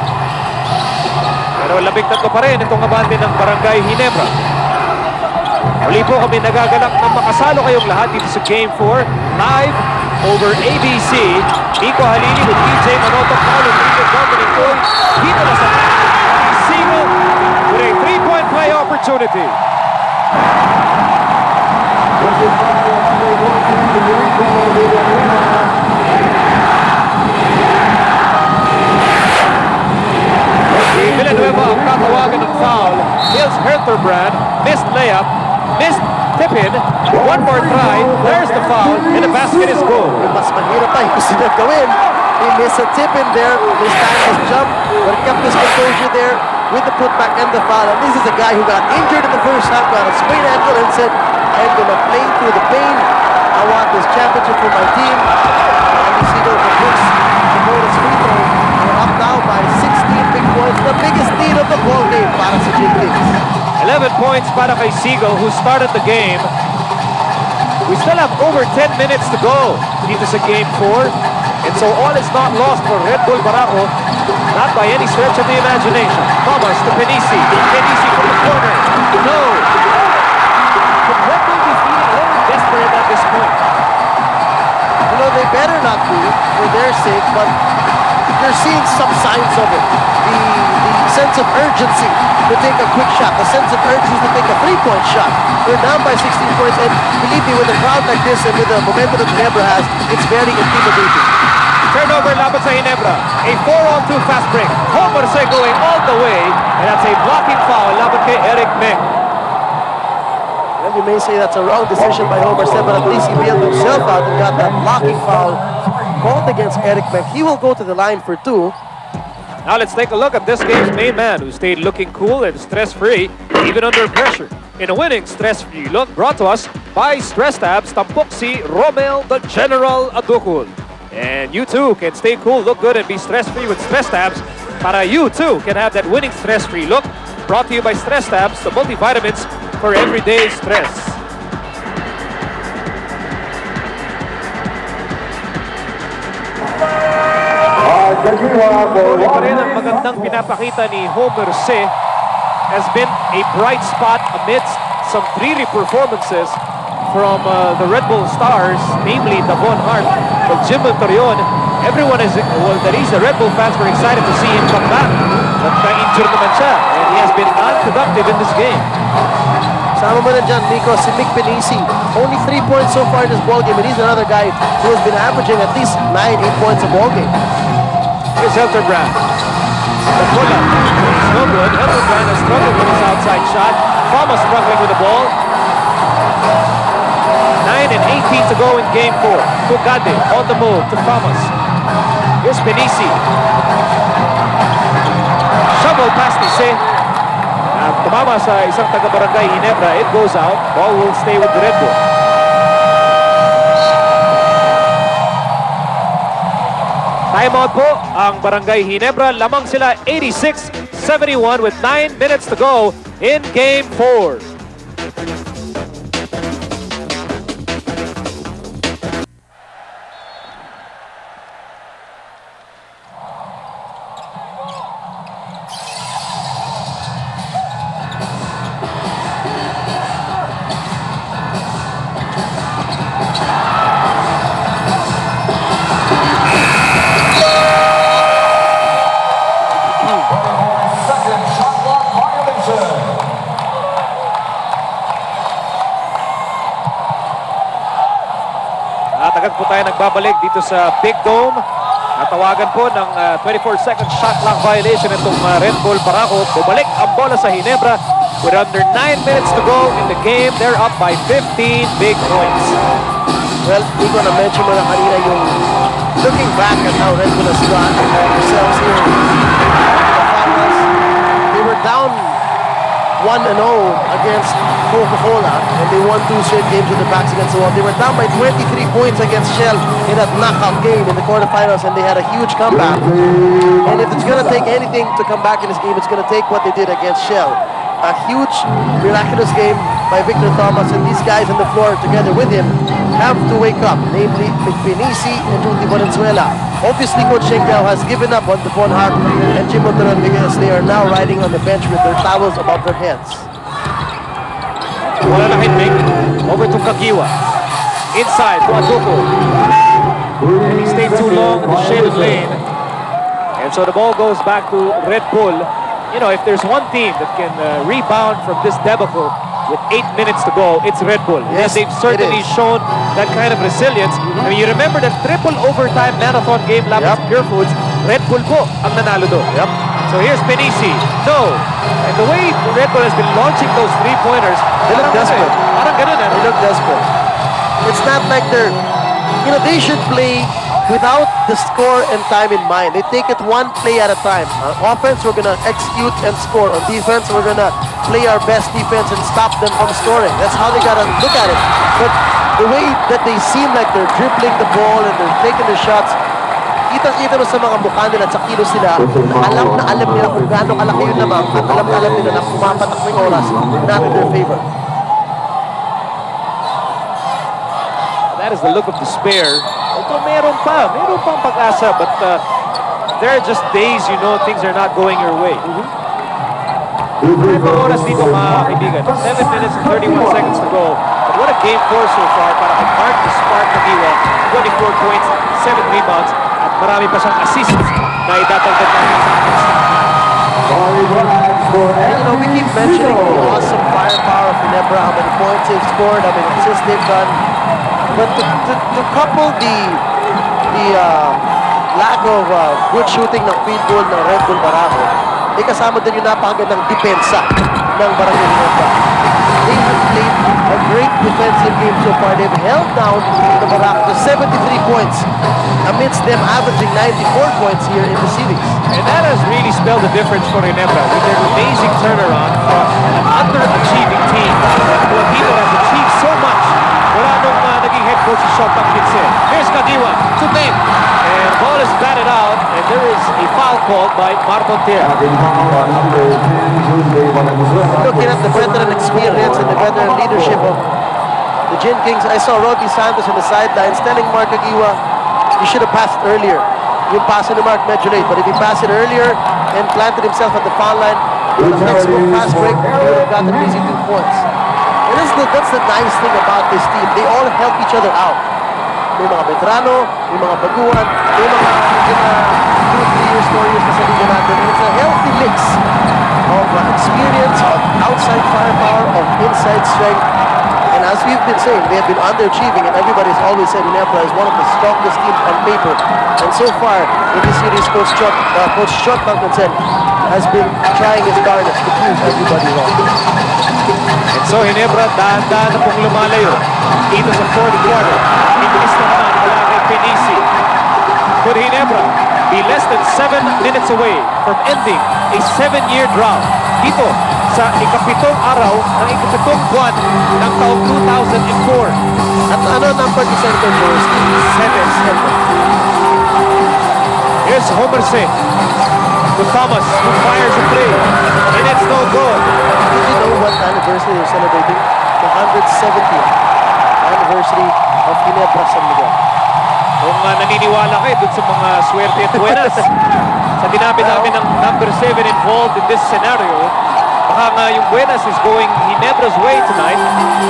Pero labing tatlo pa rin itong abante ng Barangay Ginebra. Muli po kami nagagalak na makasalo kayong lahat dito sa Game 4 live over ABC. Nico Halili with PJ Manotok, Paulo Rico, Dominic Toy, Hito na sa Sigo with a 3-point play opportunity. Villanueva ang tatawagan ng foul. Here's Helterbrand, missed layup, missed tip-in, one more try, there's the foul, and the basket is good. Mas mahirap pa yung gusto niya gawin. He missed a tip-in there, this time his jump, but kept his composure there with the putback and the foul. And this is a guy who got injured in the first half, got a sprained ankle, and said, I'm going to play through the pain. I want this championship for my team. And you see those Brooks to go to free throw. We're up now by 16 big points. The biggest lead of the ball game para sa Jayjay. 11 points para kay Siegel, who started the game. We still have over 10 minutes to go dito sa Game 4. And so all is not lost for Red Bull Barako. Not by any stretch of the imagination. Thomas to Penisi. Penisi from the corner. No. Could Red Bull be feeling a little desperate at this point? You know, they better not be for their sake, but you're seeing some signs of it. The sense of urgency to take a quick shot, the sense of urgency to take a 3-point shot. They're down by 16 points, and believe me, with a crowd like this and with the momentum that Ginebra has, it's very intimidating. Turnover laban sa Ginebra. A 4-on-2 fast break. Homer going all the way, and that's a blocking foul laban kay Eric Meng. And you may say that's a wrong decision by Homer Sen, but at least he bailed himself out and got that blocking foul called against Eric Meng. He will go to the line for 2. Now let's take a look at this game's main man, who stayed looking cool and stress-free, even under pressure. In a winning stress-free look brought to us by Stress Tabs, tampok si Romel the General Adukul. And you too can stay cool, look good, and be stress-free with Stress Tabs. Para you too can have that winning stress-free look. Brought to you by Stress Tabs, the multivitamins for everyday stress. Patuloy pa rin ang magandang pinapakita ni Homer C. Has been a bright spot amidst some dreary performances from the Red Bull stars, namely the Von Hart, but Jim Montorion. Everyone is, well, that is the Red Bull fans were excited to see him come back. But na-injured naman siya, and he has been non-productive in this game. Sama mo na dyan, Nico, si Mick Penisi. Only 3 points so far in this ballgame, and he's another guy who has been averaging at least 9-8 points a ballgame. Here's Helterbrand. The pull-up is no good. Helterbrand has struggled with his outside shot. Thomas struggling with the ball. 9:18 to go in Game 4. Tugade on the move to Thomas. Here's Penisi. Shovel pass ni Se. Tumama sa isang taga-barangay Ginebra. It goes out. Ball will stay with the Red Bull. Timeout po ang Barangay Ginebra. Lamang sila 86-71 with 9 minutes to go in Game 4. Agad po tayo nagbabalik dito sa Big Dome. Natawagan po ng 24-second shot clock violation itong Red Bull Barako. Bumalik ang bola sa Ginebra with under 9 minutes to go in the game. They're up by 15 big points. Well, Nico, na-mention mo na kanina yung looking back at how Red Bull has done themselves here in the finals, they were down 1-0 against Coca-Cola, and they won 2 straight games with their backs against the wall. They were down by 23 points against Shell in that knockout game in the quarterfinals, and they had a huge comeback. And if it's going to take anything to come back in this game, it's going to take what they did against Shell. A huge, miraculous game by Victor Thomas, and these guys on the floor together with him have to wake up, namely Pinisi and Rudy Valenzuela. Obviously, Coach Schenkel has given up on Devon Hart and Jim Monteron because they are now riding on the bench with their towels above their heads. Wala na hitming. Over to Caguioa. Inside to Aduko. And he stayed too long in the shaded lane. And so the ball goes back to Red Bull. You know, if there's one team that can rebound from this debacle with 8 minutes to go, it's Red Bull. Yes, and they've certainly shown that kind of resilience. I mean, you remember the triple overtime marathon game laban sa Pure Foods, Red Bull po ang nanalo doon. Yep. So here's Pinisi. No. And the way Red Bull has been launching those three-pointers, They look desperate. Parang ganun, They look desperate. It's not like they're, you know, they should play without the score and time in mind. They take it one play at a time. On offense, we're going to execute and score. On defense, we're going to play our best defense and stop them from scoring. That's how they got to look at it. But the way that they seem like they're dribbling the ball and they're taking the shots, kita mo sa mga mukha nila at sa kilos nila, alam nila kung gaano kalaki yun naman at alam nila na pumapatak ng oras not in their favor. That is the look of despair. Although meron pang pag-asa, but there are just days, you know, things are not going your way. Kahit oras dito, mga kaibigan. 7 minutes and 31 seconds to go. But what a game 4 so far para kay Mark the Spark Caguioa. 24 points, 7 rebounds, at marami pa siyang assists na itatagdag natin sa akin. You know, we keep mentioning the awesome firepower of Ginebra, how many points they've scored, how many assists they've done. But to couple the lack of good shooting ng field goal ng Red Bull Barako, may kasama din yung napakagandang depensa ng Barangay Ginebra. They have played a great defensive game so far. They've held down the Barako to 73 points amidst them averaging 94 points here in the series. And that has really spelled the difference for Ginebra with their amazing turnaround from an underachieving team to a team that has achieved so much. Wala nung naging head coach si Sean Tompkinson. Here's Caguioa to them. And the ball is batted out, and there is a foul called by Marmontier. Looking at the veteran experience and the veteran leadership of the Gin Kings, I saw Rodney Santos on the sidelines telling Mark Caguioa, you should have passed earlier. Yung pass ni Mark medyo late, but if he passed it earlier and planted himself at the foul line, with a textbook fast break, he would have gotten easy 2 points. And that's the nice thing about this team. They all help each other out. May mga veterano, may mga baguhan, may mga 2-3 year stories na sa liga natin. And it's a healthy mix of experience, of outside firepower, of inside strength. And as we've been saying, they have been underachieving, and everybody's always said Ginebra is one of the strongest teams on paper. And so far, in this series, Coach Sean Tompkinson has been trying his darnest to prove everybody wrong. And so Ginebra, dahan-dahan na pong lumalayo dito sa fourth quarter. Ibilis naman mula kay Pinisi. Could Ginebra be less than 7 minutes away from ending a 7-year drought dito sa ikapitong araw ng ikapitong buwan ng taong 2004? At ano number ni Senator Jaworski? 7. Here's Homerse to Thomas, who fires a play, and it's no good. Did you know what anniversary they're celebrating? The 170th anniversary of Ginebra San Miguel. Kung naniniwala kayo dun sa mga swerte at buenas, sa dinabi-dami ng number 7 involved in this scenario, baka nga yung buenas is going Ginebra's way tonight.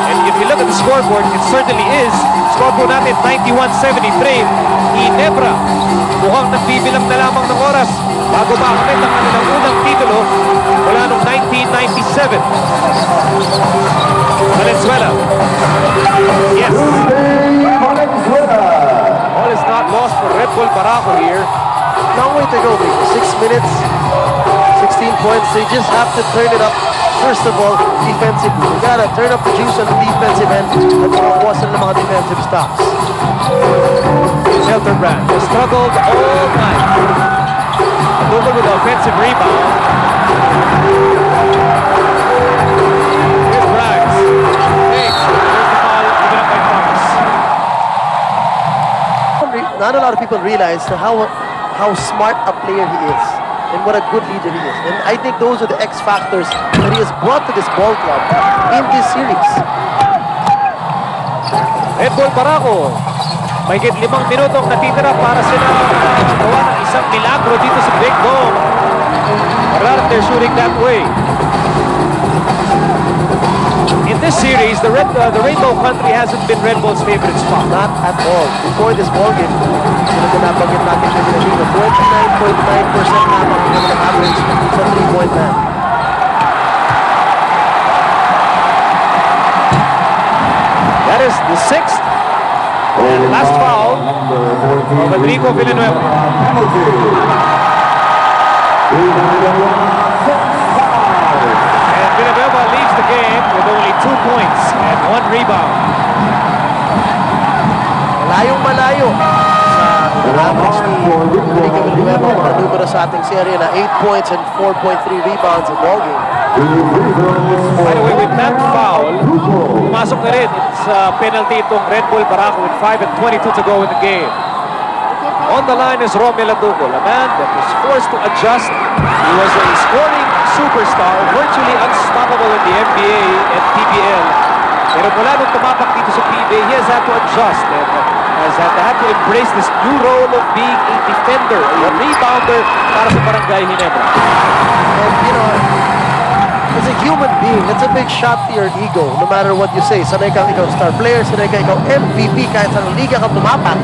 And if you look at the scoreboard, it certainly is. Scoreboard natin, 91-73. Ginebra, mukhang nagbibilang na lamang ng oras bago makamit ang kanilang unang titulo mula noong 1997. Valenzuela. Yes. All is not lost for Red Bull Barako here. Long way to go, baby. 6 minutes, 16 points. They just have to turn it up. First of all, defensively. You gotta turn up the juice on the defensive end at makawasan ng mga defensive stops. Helterbrand has struggled all night. Double with the offensive rebound. Here's Brgy. Takes. There's the foul given up by Thomas. Not a lot of people realize how smart a player he is and what a good leader he is. And I think those are the X factors that he has brought to this ball club in this series. Red ball Barako. Mahigit 5 minutong natitira para sila gawa ng isang milagro dito sa Big Dome. Rather they're shooting that way. In this series, the Rainbow Country hasn't been Red Bull's favorite spot. Not at all. Before this ball game, nabanggit natin na nila 49.9% lamang ang average sa 3-point man. That is the 6th and last foul of Enrico Villanueva. And Villanueva leaves the game with only 2 points and 1 rebound. Malayong-malayo sa average ni Enrico Villanueva ang numero sa ating serye na 8 points and 4.3 rebounds in ball game. By the way, with that foul, pumasok na rin. It's penalty itong Red Bull Barako with 5 and 22 to go in the game. On the line is Romel Adugol, a man that was forced to adjust. He was a scoring superstar, virtually unstoppable in the NBA and PBA. Pero mula nung tumapak dito sa PBA, he has had to adjust and has had to embrace this new role of being a defender, a rebounder para sa Barangay Ginebra. And you know, as a human being, it's a big shot to your ego, no matter what you say. Sanay kang ikaw star player, sanay kang ikaw MVP, kahit sa liga kang tumapak.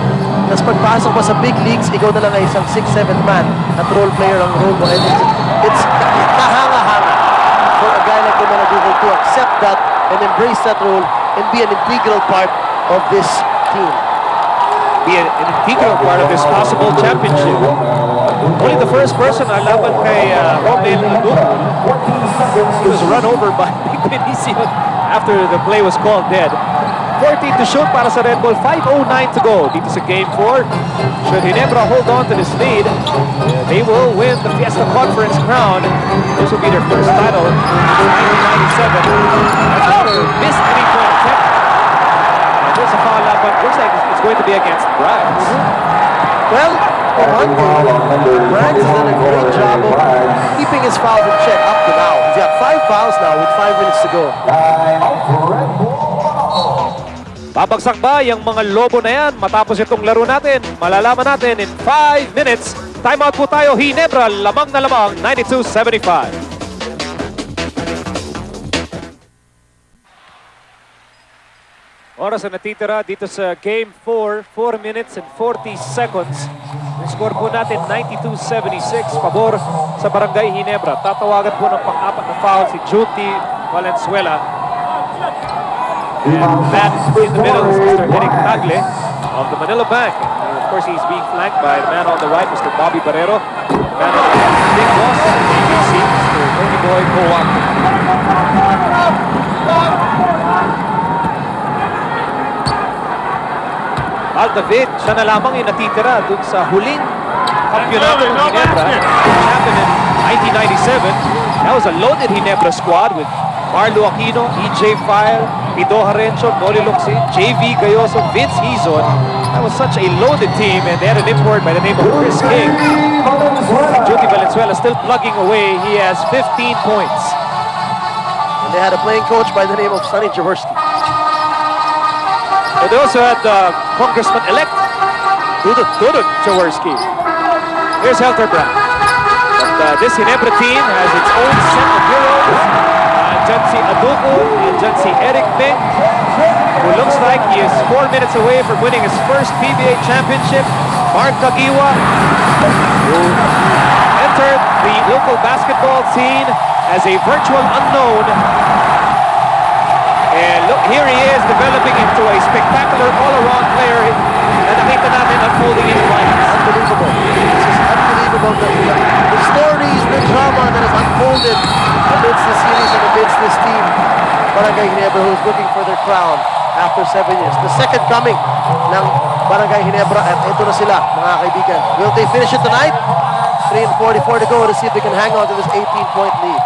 Tapos pagpasok mo sa big leagues, ikaw na lang ay isang 6-7 man at role player ang role mo. And it's kahanga-hanga for a guy like Romel Adugol to accept that and embrace that role and be an integral part of this team. Be an integral part of this possible championship. Only the first person na laban kay Romel Adugol. He was run over by Benicio after the play was called dead. 14 to shoot para sa Red Bull, 5:09 to go dito sa Game 4. Should Ginebra hold on to this lead, they will win the Fiesta Conference crown. This will be their first title since 1997. That's another missed 3-point attempt. And there's a foul up, but looks like it's going to be against Brgy. Well, for one thing, Brgy has done a great job of keeping his fouls in check up to now. He's got 5 fouls now with 5 minutes to go. Babagsak ba yung mga lobo na yan matapos itong laro natin? Malalaman natin in 5 minutes. Timeout po tayo. Ginebra, lamang na lamang, 92-75. Oras na natitira dito sa Game 4, 4 minutes and 40 seconds. Yung score po natin, 92-76, pabor sa Barangay Ginebra. Tatawagan po ng pang-apat na foul si Junti Valenzuela. And that in the middle is Mr. Eric Tagle of the Manila Bank. And of course, he's being flanked by the man on the right, Mr. Bobby Barrero. The man on the left, Big Boss, ABC, Mr. Tony Boy Kowak. David, siya na lamang yung natitira dun sa huling kampyonato ng Ginebra. Champion in 1997. That was a loaded Ginebra squad with Marlo Aquino, EJ File, Pido Harencio, Noli Luxin, JV Gayoso, Vince Hizon. That was such a loaded team, and they had an import by the name of Chris King. Junti Valenzuela still plugging away. He has 15 points. And they had a playing coach by the name of Sonny Jaworski. And they also had Congressman-elect Dudut Jaworski. Here's Helterbrand. But this Ginebra team has its own set of heroes. Jansi Aduko and Jansi Eric Ming, who looks like he is 4 minutes away from winning his first PBA championship. Mark Caguioa, who entered the local basketball scene as a virtual unknown. And look, here he is developing into a spectacular all-around player na nakita natin unfolding in finals. Unbelievable. This is unbelievable. The stories, the drama that has unfolded amidst the series and amidst this team. Barangay Ginebra, who is looking for their crown after 7 years. The second coming ng Barangay Ginebra, at ito na sila, mga kaibigan. Will they finish it tonight? 3:44 to go to see if they can hang on to this 18-point lead.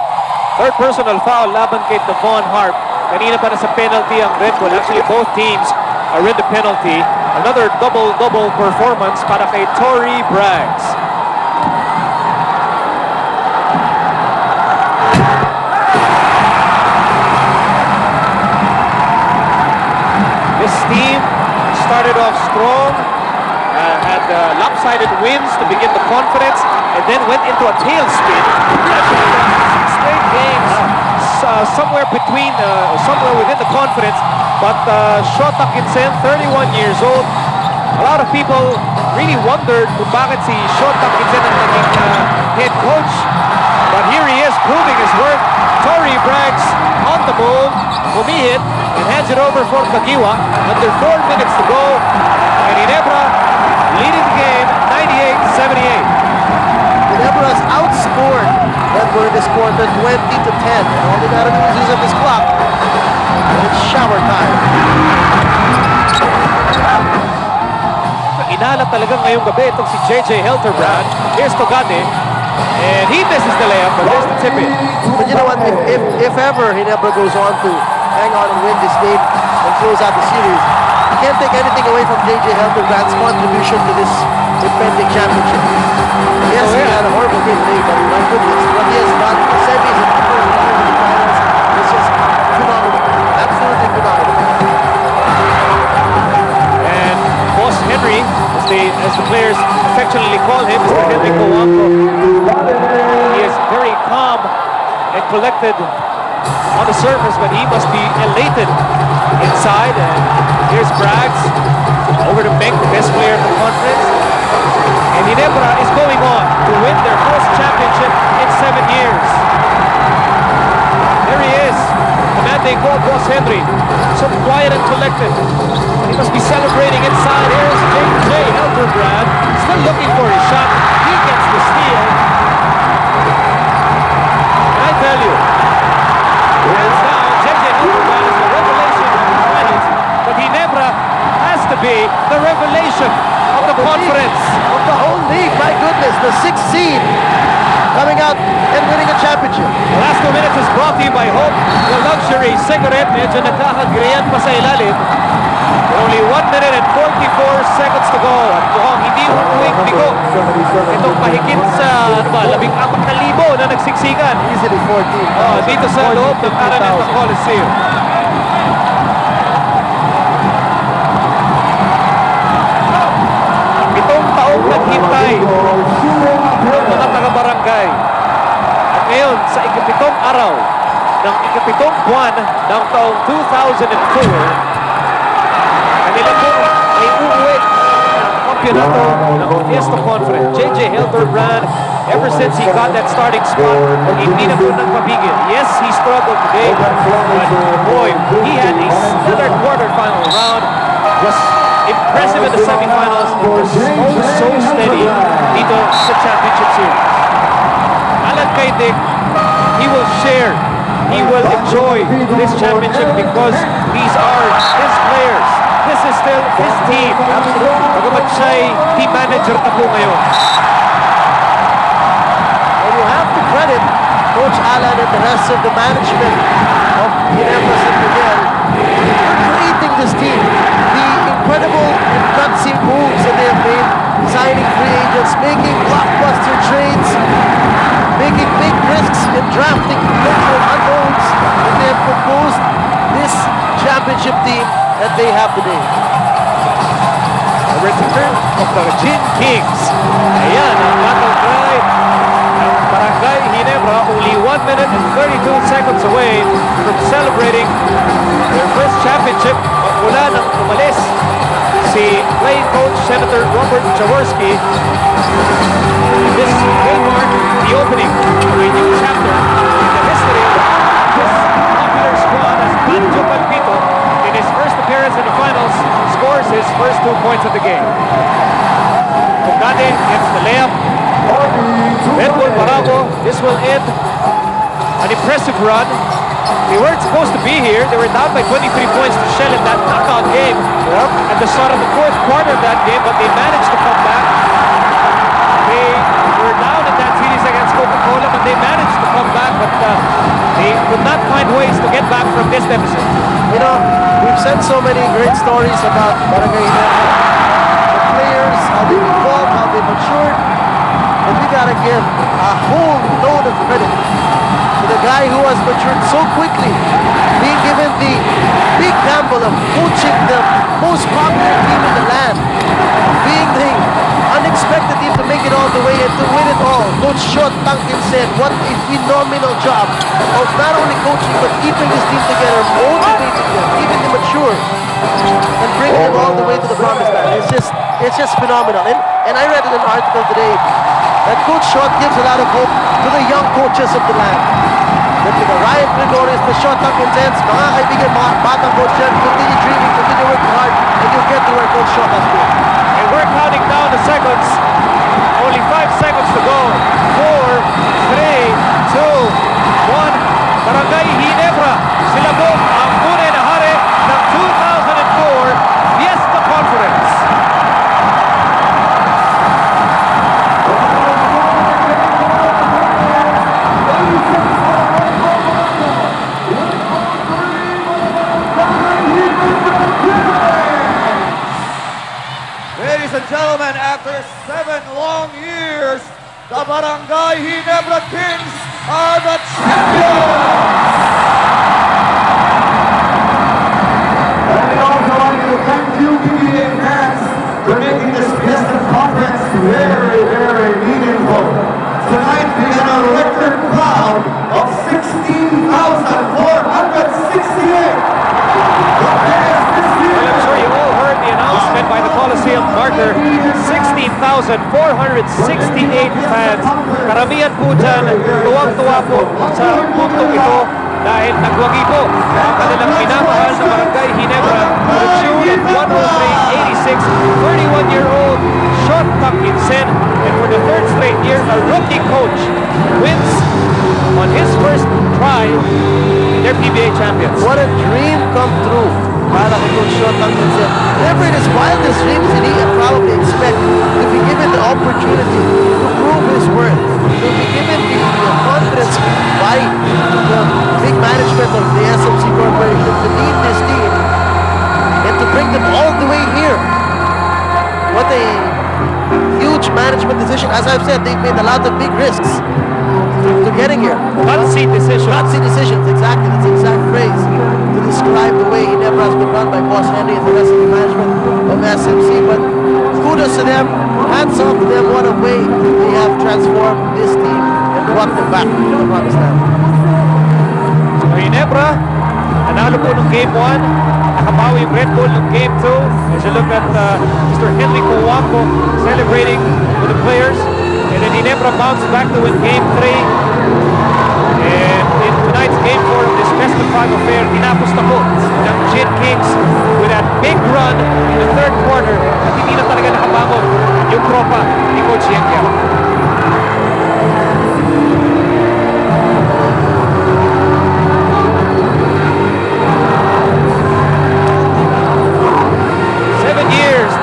Third personal foul laban kay Devon Harp. Kanina pa na sa penalty ang Red Bull. Actually, both teams are in the penalty. Another double-double performance para kay Tory Braggs. This team started off strong, had lopsided wins to begin the conference, and then went into a tailspin. Straight games, somewhere within the conference. But Shota Kinsen, 31 years old. A lot of people really wondered kung bakit si Shota Kinsen ang naging head coach. But here he is proving his worth. Tory Braggs on the move, humihit, and hands it over for Caguioa. Under 4 minutes to go. And Ginebra leading the game 98-78. Ginebra has outscored Red Bull in this quarter 20-10. And all they gotta do is use up this clock. And it's shower time. Inala talaga ngayong gabi itong si Jayjay Helterbrand. Here's Togate. And he misses the layup, but there's the tip-in. But you know what? If ever Ginebra goes on to hang on and win this game and close out the series, you can't take anything away from Jayjay Helterbrand's contribution to this defending championship. Yes, he had a horrible game today, but my goodness, what he has done in the semis and upper finals is just phenomenal. Absolutely phenomenal. And Boss Henry, as the players affectionately call him, Mr. Henry Coamco, he is very calm and collected on the surface, but he must be elated inside. And here's Braggs over to Meng, the best player in the conference. And Ginebra is going on to win their first championship in 7 years. There he is, commanding Boss Henry. So quiet and collected. He must be celebrating inside. Here's Jayjay Helterbrand, still looking for his shot. He gets the steal. And I tell you, hands down, Jayjay Helterbrand is the revelation of the finals. But Ginebra has to be the revelation of the conference. Of the whole league, my goodness, the 6th seed coming out and winning a championship. The last 2 minutes is brought to you by Hope, the luxury cigarette. Medyo nakakagriyan pa sa ilalim. Only 1 minute and 44 seconds to go. At mukhang hindi huwing bigo itong mahigit sa 14,000 na nagsiksikan. Easily 14. Dito sa loob ng Araneta Coliseum. Itong taong naghintay ng mga taga-barangay. At ngayon, sa ikapitong araw ng ikapitong buwan ng taong 2004, kanila po ay uuwi ang kampyonato ng Fiesta Conference. Jayjay Helterbrand, ever since he got that starting spot, hindi na po nagpapigil. Yes, he struggled today, but boy, he had a stellar quarterfinal round. Was impressive in the semifinals. Was so steady dito sa championship series. Alan kay Dick, he will share, he will enjoy this championship because these are his players. This is still his team. Bagamat siya'y team manager na po ngayon. And you have to credit Coach Alan and the rest of the management of Ginebra San Miguel for creating this team. The incredible and gutsy moves that they have made, signing free agents, making blockbuster trades, making big risks in drafting potential unknowns, and they have proposed this championship team that they have today. The return of the Gin Kings. Ayan ang battle cry ng Barangay Ginebra, only 1 minute and 32 seconds away from celebrating their first championship. Mula nang umalis si playing coach Senator Robert Jaworski. This will mark the opening of a new chapter in the history of this popular squad as Banjo Palpito, in his first appearance in the finals, scores his first 2 points of the game. Togate gets the layup. Red Bull Barako, this will end an impressive run. They weren't supposed to be here. They were down by 23 points to Shell in that knockout game at the start of the fourth quarter of that game, but they managed to come back. They were down in that series against Coca-Cola, but they managed to come back, but they could not find ways to get back from this deficit. You know, we've said so many great stories about Barangay Ginebra. The players, how they evolved, how they matured. And we gotta give a whole load of credit to the guy who has matured so quickly, being given the big gamble of coaching the most popular team in the land, being the unexpected team to make it all the way and to win it all. Coach Shot Tangkin said, what a phenomenal job of not only coaching but keeping this team together, motivating them, keeping them mature, and bringing them all the way to the promised land. It's just phenomenal. And I read in an article today that Coach Shot gives a lot of hope to the young coaches of the land. That with the Ryan Gregorius, the Shot Tangkin says, mga kaibigan, mga batang coach yan, continue dreaming, continue working hard, and you'll get to where Coach Shot has been. And we're counting down the seconds. Only 5 seconds to go. 4, 3, 2, 1. Barangay Ginebra. Sila po ang tunay na hari ng 2004 Fiesta Conference. Ladies and gentlemen, after 7 long years, the Barangay Ginebra Kings are the champions! And I'd also like to thank you, PBA fans, for making this Fiesta Conference very, very meaningful. Tonight we had a record crowd of 16,468. I'm sure you all heard the announcement by the Coliseum marker. 16,468 fans. Karamihan po dyan, tuwang-tuwa po sa puntong ito dahil nagwagi po ang kanilang minamahal na Barangay Ginebra to the tune of 103.86. 31-year-old Shot Tangkinsen, and for the third straight year, a rookie coach wins on his first try. They're PBA champions. What a dream come true para kay Coach Shot Tangkinsen. Never in his wildest dreams did he probably expect to be given the opportunity to prove his worth, to be given the confidence by the big management of the SMC Corporation to lead this team and to bring them all the way here. What a huge management decision. As I've said, they've made a lot of big risks to getting here. Gutsy decisions. Gutsy decisions, exactly. That's the exact phrase to describe the way Ginebra has been run by Boss Henry and the rest of the management of SMC. But kudos to them, hats off to them. What a way they have transformed this team and brought them back to the promised land. Ginebra, nanalo po ng Game 1. Nakabawi yung Red Bull ng Game 2. As you look at Mr. Henry Kowako celebrating with the players. And then Ginebra bounced back to win Game 3. And in tonight's Game 4 of this Fiesta 5 affair, tinapos na po ng Gin Kings with that big run in the third quarter at hindi na talaga nakabangon yung tropa ni Coach Jayjay.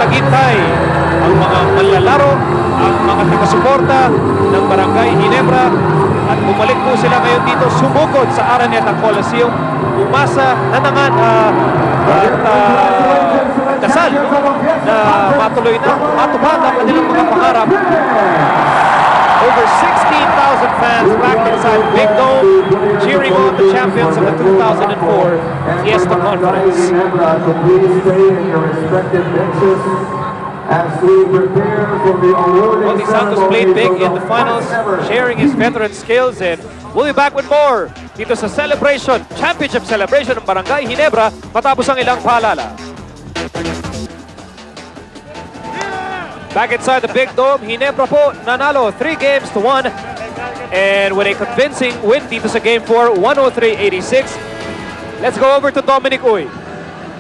Naghintay ang mga manlalaro, ang mga taga-suporta ng Barangay Ginebra at bumalik po sila ngayon dito sumugod sa Araneta Coliseum, umasa na naman at dasal na matuloy na matupad ang kanilang mga pangarap. Over 16,000 fans packed inside Big Dome, cheering on the champions of the 2004 Fiesta Conference. Tony Santos played big in the finals, sharing his veteran skills, and we'll be back with more dito sa celebration, championship celebration ng Barangay Ginebra matapos ang ilang paalala. Back inside the Big Dome, Ginebra po nanalo 3-1 and with a convincing win dito sa Game 4, 103-86. Let's go over to Dominic Uy.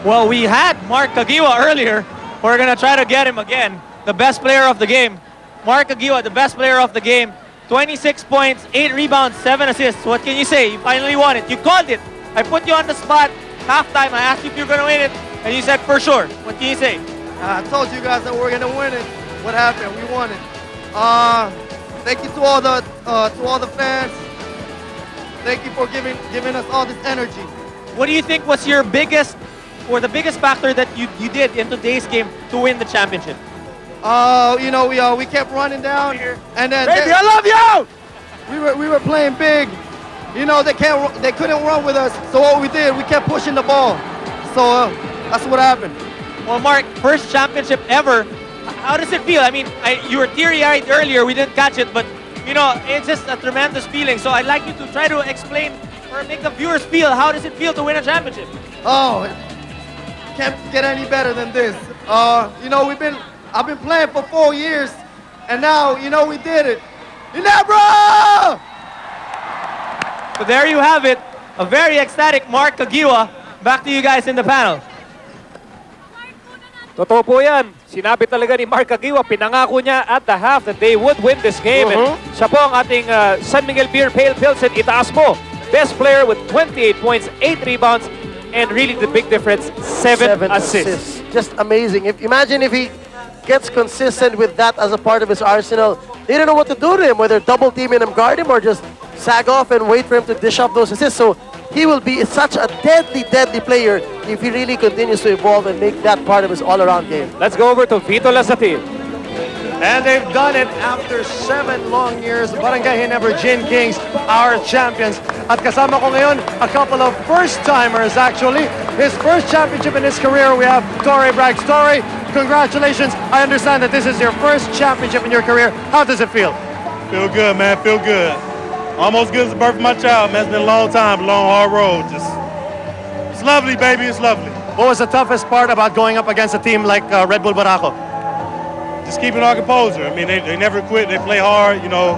Well, we had Mark Caguioa earlier. We're gonna try to get him again. The best player of the game. Mark Caguioa, the best player of the game. 26 points, 8 rebounds, 7 assists. What can you say? You finally won it. You called it. I put you on the spot. Halftime, I asked you if you're going to win it, and you said for sure. What can you say? I told you guys that we're gonna win it. What happened? We won it. Thank you to all the fans. Thank you for giving us all this energy. What do you think was your biggest, or the biggest factor that you did in today's game to win the championship? You know, we kept running down, and then Baby, I love you! we were playing big. You know, they couldn't run with us. So what we did, we kept pushing the ball. So that's what happened. Well, Mark, first championship ever. How does it feel? I mean, you were teary-eyed earlier. We didn't catch it, but you know, it's just a tremendous feeling. So I'd like you to try to explain or make the viewers feel, how does it feel to win a championship? Oh, can't get any better than this. You know, I've been playing for 4 years, and now, you know, we did it. Ginebra! So there you have it. A very ecstatic Mark Caguioa. Back to you guys in the panel. Totoo po yan. Sinabi talaga ni Mark Caguioa, pinangako niya at the half that they would win this game. And siya po ang ating San Miguel Beer Pale Pilsen. Itaas mo. Best player with 28 points, 8 rebounds, and really the big difference, 7 assists. Just amazing. Imagine if he gets consistent with that as a part of his arsenal. They don't know what to do to him, whether double team him, guard him, or just sag off and wait for him to dish up those assists. So he will be such a deadly, deadly player if he really continues to evolve and make that part of his all-around game. Let's go over to Vito Lasatin. And they've done it after 7 long years. Barangay Ginebra Gin Kings, our champions. At kasama ko ngayon, a couple of first-timers actually. His first championship in his career, we have Torre Bragg. Torre, congratulations. I understand that this is your first championship in your career. How does it feel? Feel good, man. Feel good. Almost good as the birth of my child, man. It's been a long time, long, hard road. It's lovely, baby. It's lovely. What was the toughest part about going up against a team like Red Bull Barako? Just keeping our composure. I mean, they never quit. They play hard, you know.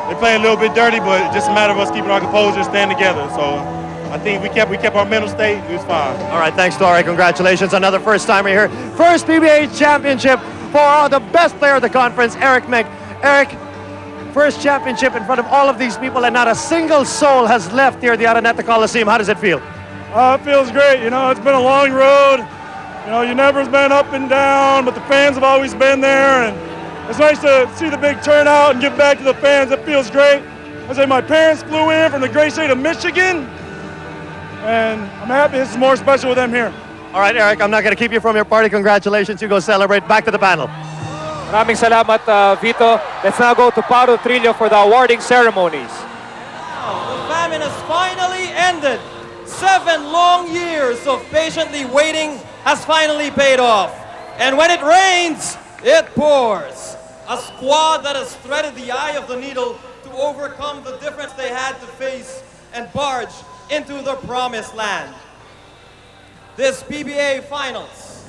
They play a little bit dirty, but it's just a matter of us keeping our composure, staying together. So I think we kept our mental state. It was fine. All right, thanks, Torre. Congratulations. Another first-timer here. First PBA championship for the best player of the conference, Eric Mek. Eric, first championship in front of all of these people, and not a single soul has left here at the Araneta Coliseum. How does it feel? It feels great. You know, it's been a long road. You know, Ginebra's been up and down, but the fans have always been there, and it's nice to see the big turnout and give back to the fans. It feels great. I say my parents flew in from the great state of Michigan, and I'm happy this is more special with them here. All right, Eric, I'm not going to keep you from your party. Congratulations. You go celebrate. Back to the panel. Maraming salamat, Vito. Let's now go to Paulo Trillo for the awarding ceremonies. The famine has finally ended. 7 long years of patiently waiting has finally paid off. And when it rains, it pours. A squad that has threaded the eye of the needle to overcome the difference they had to face and barge into the promised land. This PBA Finals,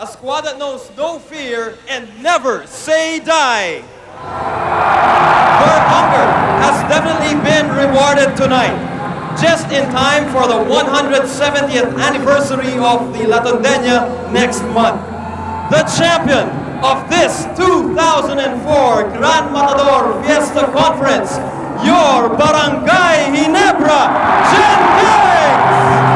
a squad that knows no fear and never say die. Their hunger has definitely been rewarded tonight, just in time for the 170th anniversary of the Latondena next month. The champion of this 2004 Gran Matador Fiesta Conference, your Barangay Ginebra Gin Kings!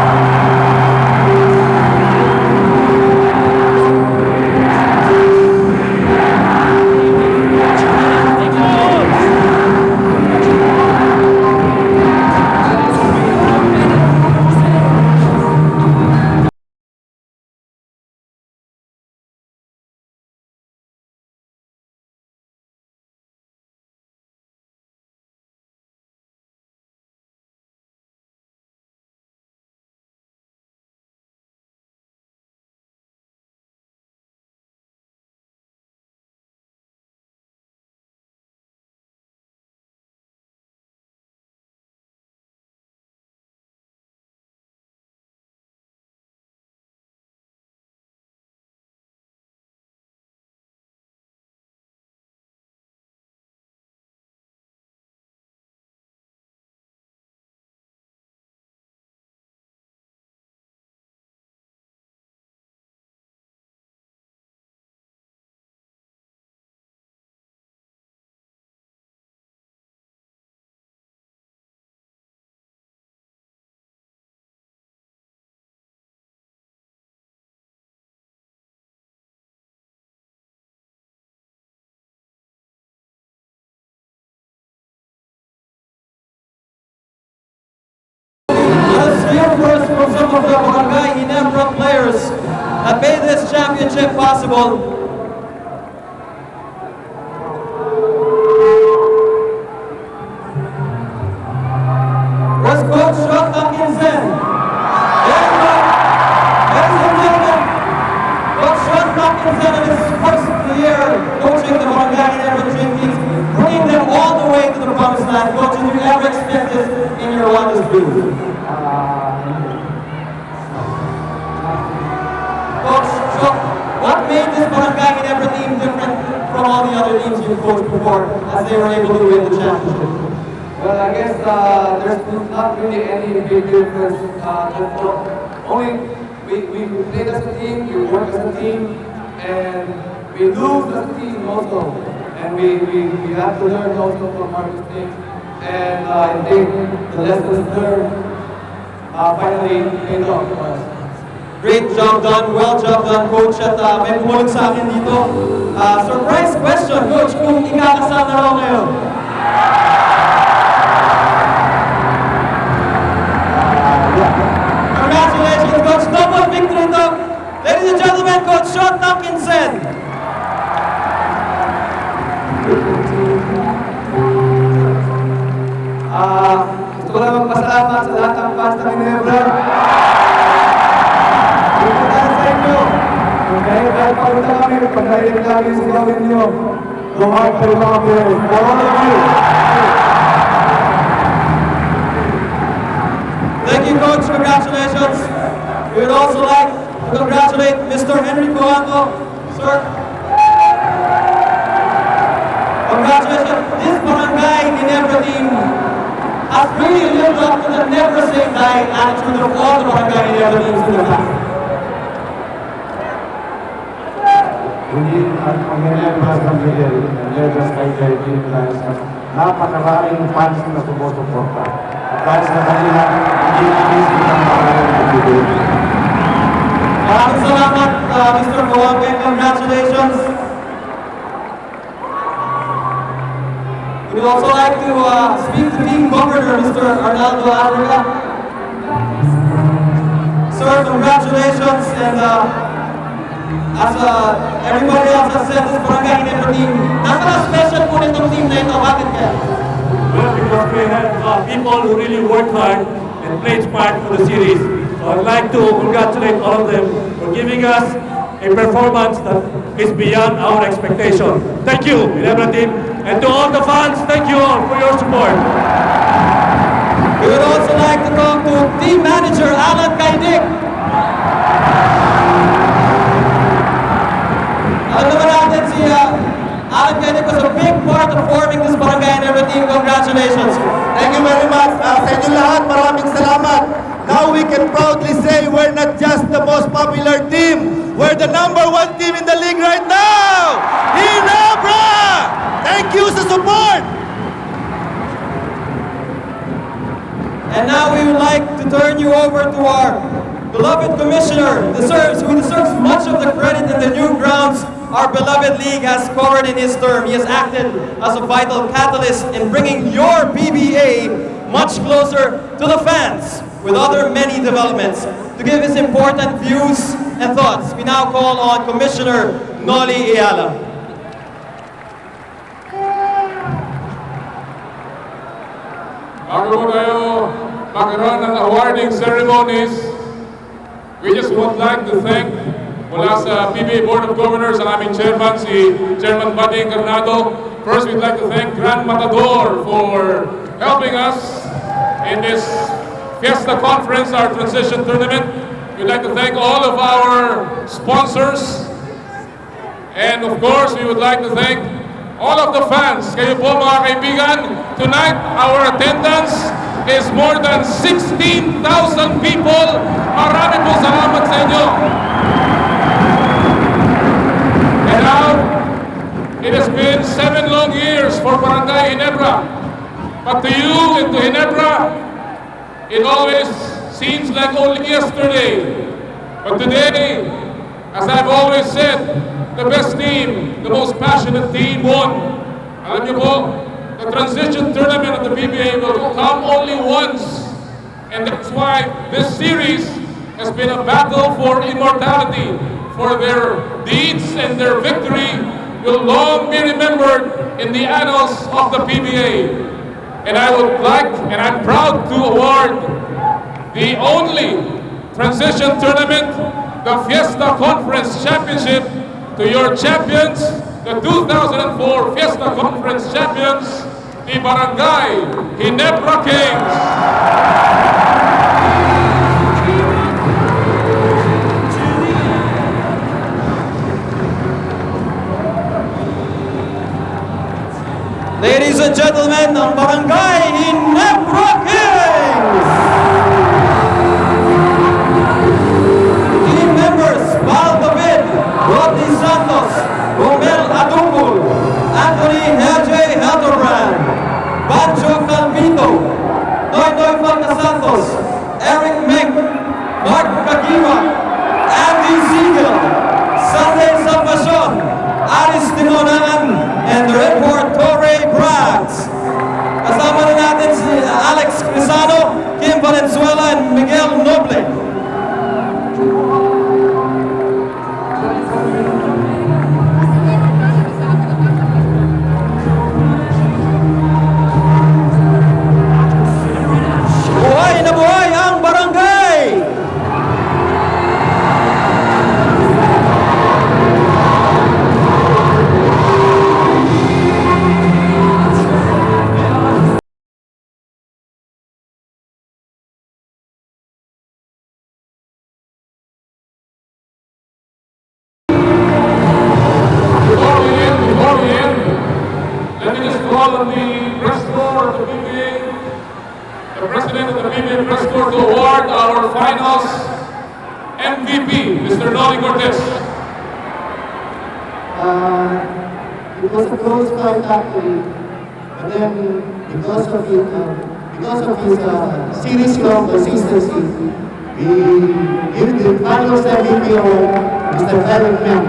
hear first from some of the Barangay Ginebra players that made this championship possible. First coach, Sean Tomkinson. Ladies and gentlemen, Coach Sean Tomkinson in his first year coaching the Barangay Ginebra Dream Teams, bringing them all the way to the promised land. Coach, did you ever expect this in your wildest dreams? Coach, so what made this Barangay Ginebra team different from all the other teams you've coached before as they were able to win the championship? Well, I guess there's not really any big difference. Only we play as a team, we work as a team, and we lose as a team also. And we have to learn also from our mistakes. And I think the lessons learned finally paid off for us. Great job done, well job done, Coach. At may pumulit sa akin dito. Surprise question, Coach, kung ikakasal na raw ngayon. Congratulations, Coach. Double victory to, ladies and gentlemen, Coach Sean Tomkinson. Gusto ko lang magpasalamat sa lahat ng fans ng Ginebra. Kahit papunta kami, pag-direct namin sa gawin nyo, go hard for mga players. For all of you. Thank you, Coach. Congratulations. We would also like to congratulate Mr. Henry Coango. Sir. Congratulations. This Barangay Ginebra team has really lived up to the never say die attitude of all the Barangay Ginebra teams in the past. Hindi ang Ginebra sa Miguel, Ginebra sa Jayjay, napakaraming fans na sumusuporta. Dahil sa kanila, hindi namin silang maraming. Maraming salamat, Mr. Coango, and congratulations. We'd also like to speak to Team Governor, Mr. Arnaldo Africa. Sir, congratulations, and as everybody else has said, this Barangay Ginebra team, napaka-special po nitong team na ito. Bakit kaya? Well, because we have people who really worked hard and played smart for the series. So I'd like to congratulate all of them for giving us a performance that is beyond our expectation. Thank you, Ginebra team. And to all the fans, thank you all for your support. We would also like to talk to team manager Alan Kaidik. Alam naman natin si Alan Kaidik was a big part of forming this Barangay Ginebra team. Congratulations. Thank you very much. Sa inyo lahat, maraming salamat. Now we can proudly say we're not just the most popular team. We're the #1 team in the league right now. Ginebra! Thank you sa support. And now we would like to turn you over to our beloved commissioner, who deserves much of the credit in the new grounds our beloved league has covered in his term. He has acted as a vital catalyst in bringing your PBA much closer to the fans with other many developments. To give his important views and thoughts, we now call on Commissioner Noli Ayala. Bago tayo magkaroon ng awarding ceremonies, we just would like to thank mula sa PBA Board of Governors ang aming chairman, si Chairman Buddy Encarnado. First, we'd like to thank Grand Matador for helping us in this Fiesta Conference, our transition tournament. We'd like to thank all of our sponsors. And of course, we would like to thank all of the fans. Kayo po mga kaibigan, tonight our attendance is more than 16,000 people. Marami po salamat sa inyo. And now, it has been 7 long years for Barangay Ginebra. But to you and to Ginebra, it always seems like only yesterday. But today, as I've always said, the best team, the most passionate team won. Alam niyo po, the transition tournament of the PBA will come only once. And that's why this series has been a battle for immortality, for their deeds and their victory will long be remembered in the annals of the PBA. And I would like, and I'm proud to award the only transition tournament, the Fiesta Conference Championship, to your champions, the 2004 Fiesta Conference champions, the Barangay Ginebra Kings. Ladies and gentlemen, ang Barangay Ginebra Kings! Team members, Val David, Rodney Santos, Romel Adungul, Anthony Jayjay Helterbrand, Banjo Calvito, Noy Falca Santos, Eric Mick, Mark Caguioa, Andy Siegel, Sunday Salvacion, Alice Timonan, and Report Torre Brags. Kasama na natin si Alex Crisano, Kim Valenzuela, and Miguel Noble. Buhay na buhay ang barangay! Let me just call on the press corps of the PBA, the president of the PBA press corps, to award our finals MVP, Mr. Noli Cortez. It was a close fight actually, but then because of his series-long consistency, we give the finals MVP award to Mr. Helterbrand.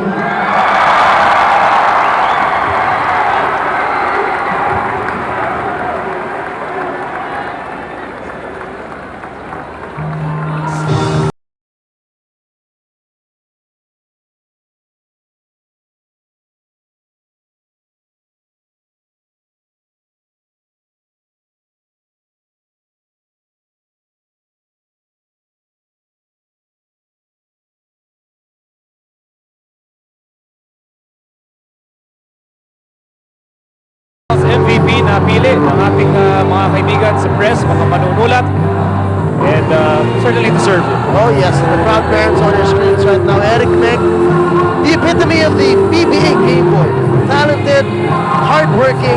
MVP na pili ng ating mga kaibigan sa press, mga manunulat, and certainly deserved it. Oh yes, the proud parents on your screens right now. Eric Mick, the epitome of the PBA game boy. Talented, hardworking,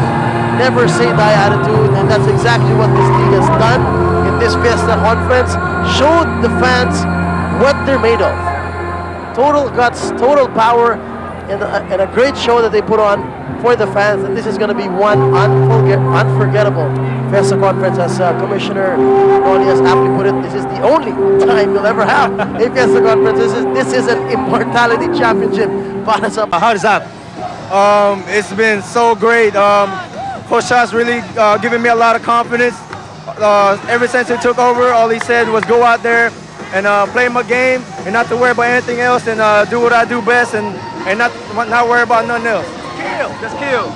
never say die attitude, and that's exactly what this league has done in this Fiesta Conference. Showed the fans what they're made of. Total guts, total power, and a great show that they put on for the fans. And this is going to be one unforgettable Fiesta Conference, as Commissioner Noli has aptly put it. This is the only time you'll ever have a Fiesta Conference. This is an immortality championship. How does that? It's been so great. Coach Shah's really given me a lot of confidence. Ever since he took over, all he said was go out there and play my game and not to worry about anything else, and do what I do best, and not worry about nothing else. Kill, just kill.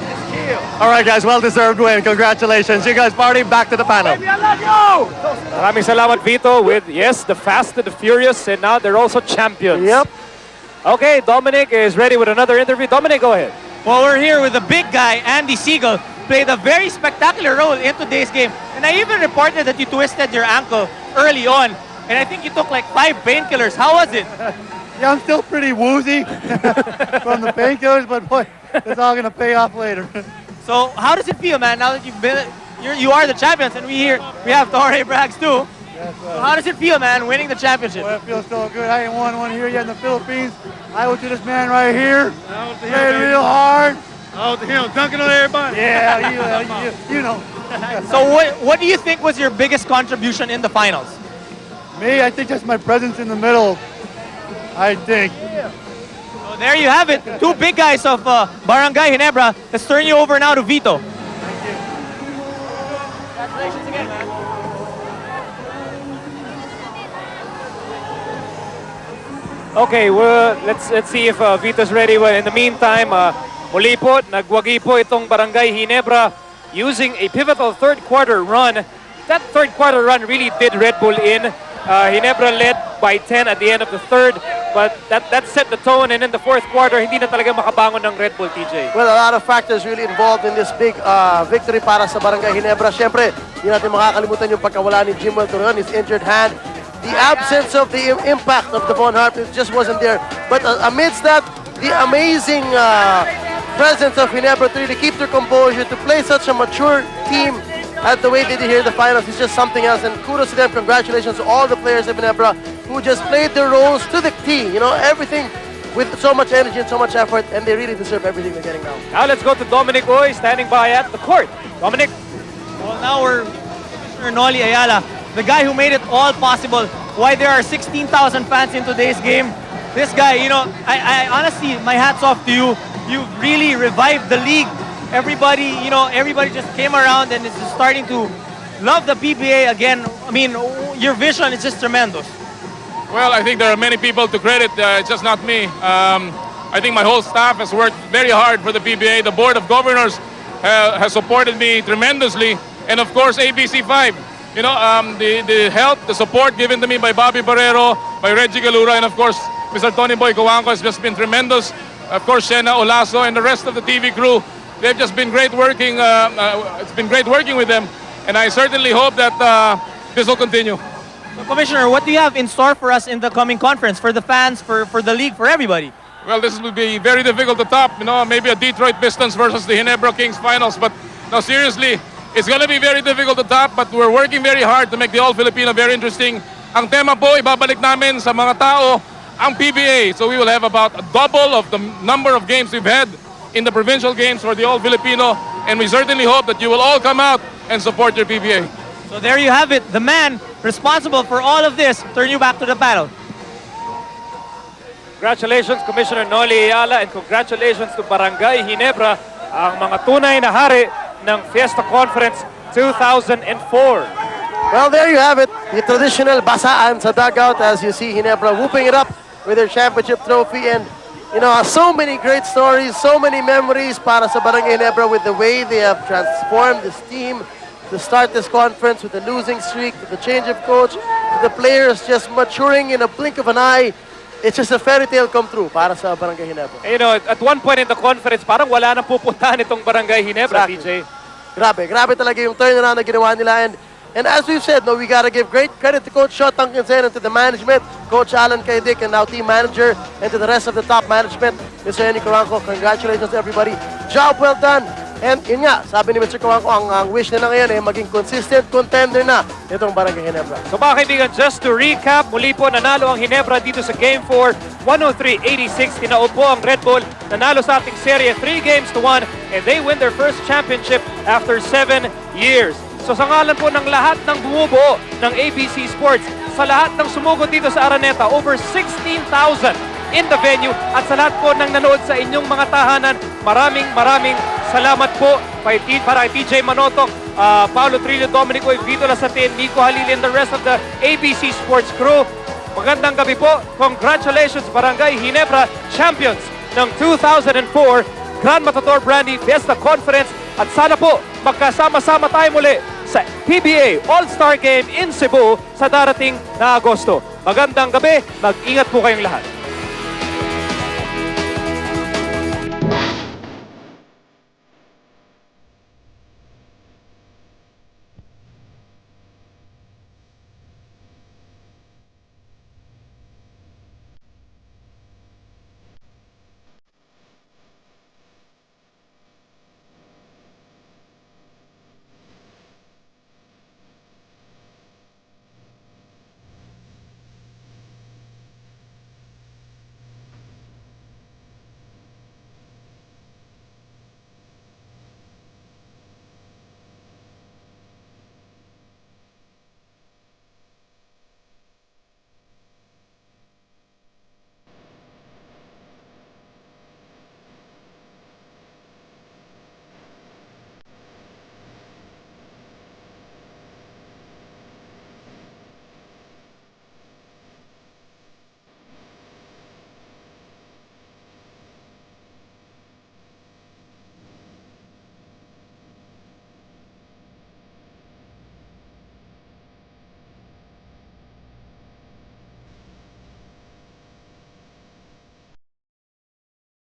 All right, guys, well-deserved win. Congratulations. You guys party, back to the panel. Baby, I love you! Maraming salamat, Vito, with, yes, the Fast and the Furious, and now they're also champions. Yep. Okay, Dominic is ready with another interview. Dominic, go ahead. Well, we're here with the big guy, Andy Siegel, played a very spectacular role in today's game. And I even reported that you twisted your ankle early on. And I think you took like 5 painkillers. How was it? Yeah, I'm still pretty woozy from the painkillers, but boy, it's all gonna pay off later. So how does it feel, man, now that you are the champions, and we have Torre Brags too. Yes, so how does it feel, man, winning the championship? Boy, it feels so good. I ain't won one here yet in the Philippines. I owe to this man right here. Played real hard. I owe to him, dunking on everybody. Yeah, you know. So what do you think was your biggest contribution in the finals? Me, I think just my presence in the middle. I think. So there you have it. 2 big guys of Barangay Ginebra. Let's turn you over now to Vito. Thank you. Congratulations again, man. Okay, well, let's see if Vito's ready. Well, in the meantime, muli po, nagwagi po itong Barangay Ginebra using a pivotal third quarter run. That third quarter run really did Red Bull in. Ginebra led by 10 at the end of the third, but that set the tone, and in the fourth quarter, hindi na talaga makabangon ng Red Bull, TJ. Well, a lot of factors really involved in this big victory para sa Barangay Ginebra. Siyempre, hindi natin makakalimutan yung pagkawala ni Jim Torreon, his injured hand. The absence of the impact of the Von Harp just wasn't there. But amidst that, the amazing presence of Ginebra to really keep their composure, to play such a mature team at the way they did here in the finals is just something else. And kudos to them. Congratulations to all the players of Ginebra who just played their roles to the T. You know, everything with so much energy and so much effort, and they really deserve everything they're getting now. Now let's go to Dominic Oy standing by at the court. Dominic. Well, now we're Commissioner Noli Ayala, the guy who made it all possible. Why there are 16,000 fans in today's game. This guy, you know, I honestly, my hat's off to you. You really revived the league. Everybody, you know, everybody just came around and is starting to love the PBA again. I mean, your vision is just tremendous. Well, I think there are many people to credit, it's just not me. I think my whole staff has worked very hard for the PBA. The Board of Governors has supported me tremendously. And of course, ABC5. You know, the help, the support given to me by Bobby Barrero, by Reggie Galura, and of course, Mr. Tony Boy Coanco has just been tremendous. Of course, Shena Olaso and the rest of the TV crew. They've just been great working. It's been great working with them, and I certainly hope that this will continue. So, Commissioner, what do you have in store for us in the coming conference, for the fans, for the league, for everybody? Well, this will be very difficult to top. You know, maybe a Detroit Pistons versus the Ginebra Kings finals, but no, seriously, it's going to be very difficult to top. But we're working very hard to make the All-Filipino very interesting. Ang tema po, ibabalik namin sa mga tao ang PBA. So we will have about a double of the number of games we've had in the provincial games for the All-Filipino, and we certainly hope that you will all come out and support your PBA. So there you have it, the man responsible for all of this. Turn you back to the panel. Congratulations, Commissioner Noli Ayala, and congratulations to Barangay Ginebra, ang mga tunay na hari ng Fiesta Conference 2004. Well, there you have it, the traditional basaan sa dugout as you see Ginebra whooping it up with their championship trophy. And you know, so many great stories, so many memories para sa Barangay Ginebra with the way they have transformed this team to start this conference with the losing streak, with the change of coach, with the players just maturing in a blink of an eye. It's just a fairy tale come true para sa Barangay Ginebra. You know, at one point in the conference, parang wala nang pupuntahan itong Barangay Ginebra, TJ. Grabe talaga yung turnaround na ginawa nila. And as we've said, no, we got to give great credit to Coach Shot Tangkinsen and to the management, Coach Alan Kaidik, and now team manager, and to the rest of the top management, Mr. Henry Coranco. Congratulations to everybody. Job well done. And yun nga, sabi ni Mr. Coranco, ang wish nila ngayon ay maging consistent contender na itong Barangay Ginebra. So mga kaibigan, just to recap, muli po nanalo ang Ginebra dito sa Game 4, 103-86. Tinaupo ang Red Bull, nanalo sa ating serye 3-1, and they win their first championship after 7 years. So sa ngalan po ng lahat ng bumubuo ng ABC Sports, sa lahat ng sumugod dito sa Araneta, over 16,000 in the venue, at sa lahat po ng nanood sa inyong mga tahanan, maraming salamat po para kay TJ Manotok, Paulo Trillo, Dominic Oy, Vito Lasatin, Nico Halil, and the rest of the ABC Sports crew. Magandang gabi po. Congratulations, Barangay Ginebra, champions ng 2004 Grand Matador Brandy Fiesta Conference, at sana po magkasama-sama tayo muli sa PBA All-Star Game in Cebu sa darating na Agosto. Magandang gabi, mag-ingat po kayong lahat.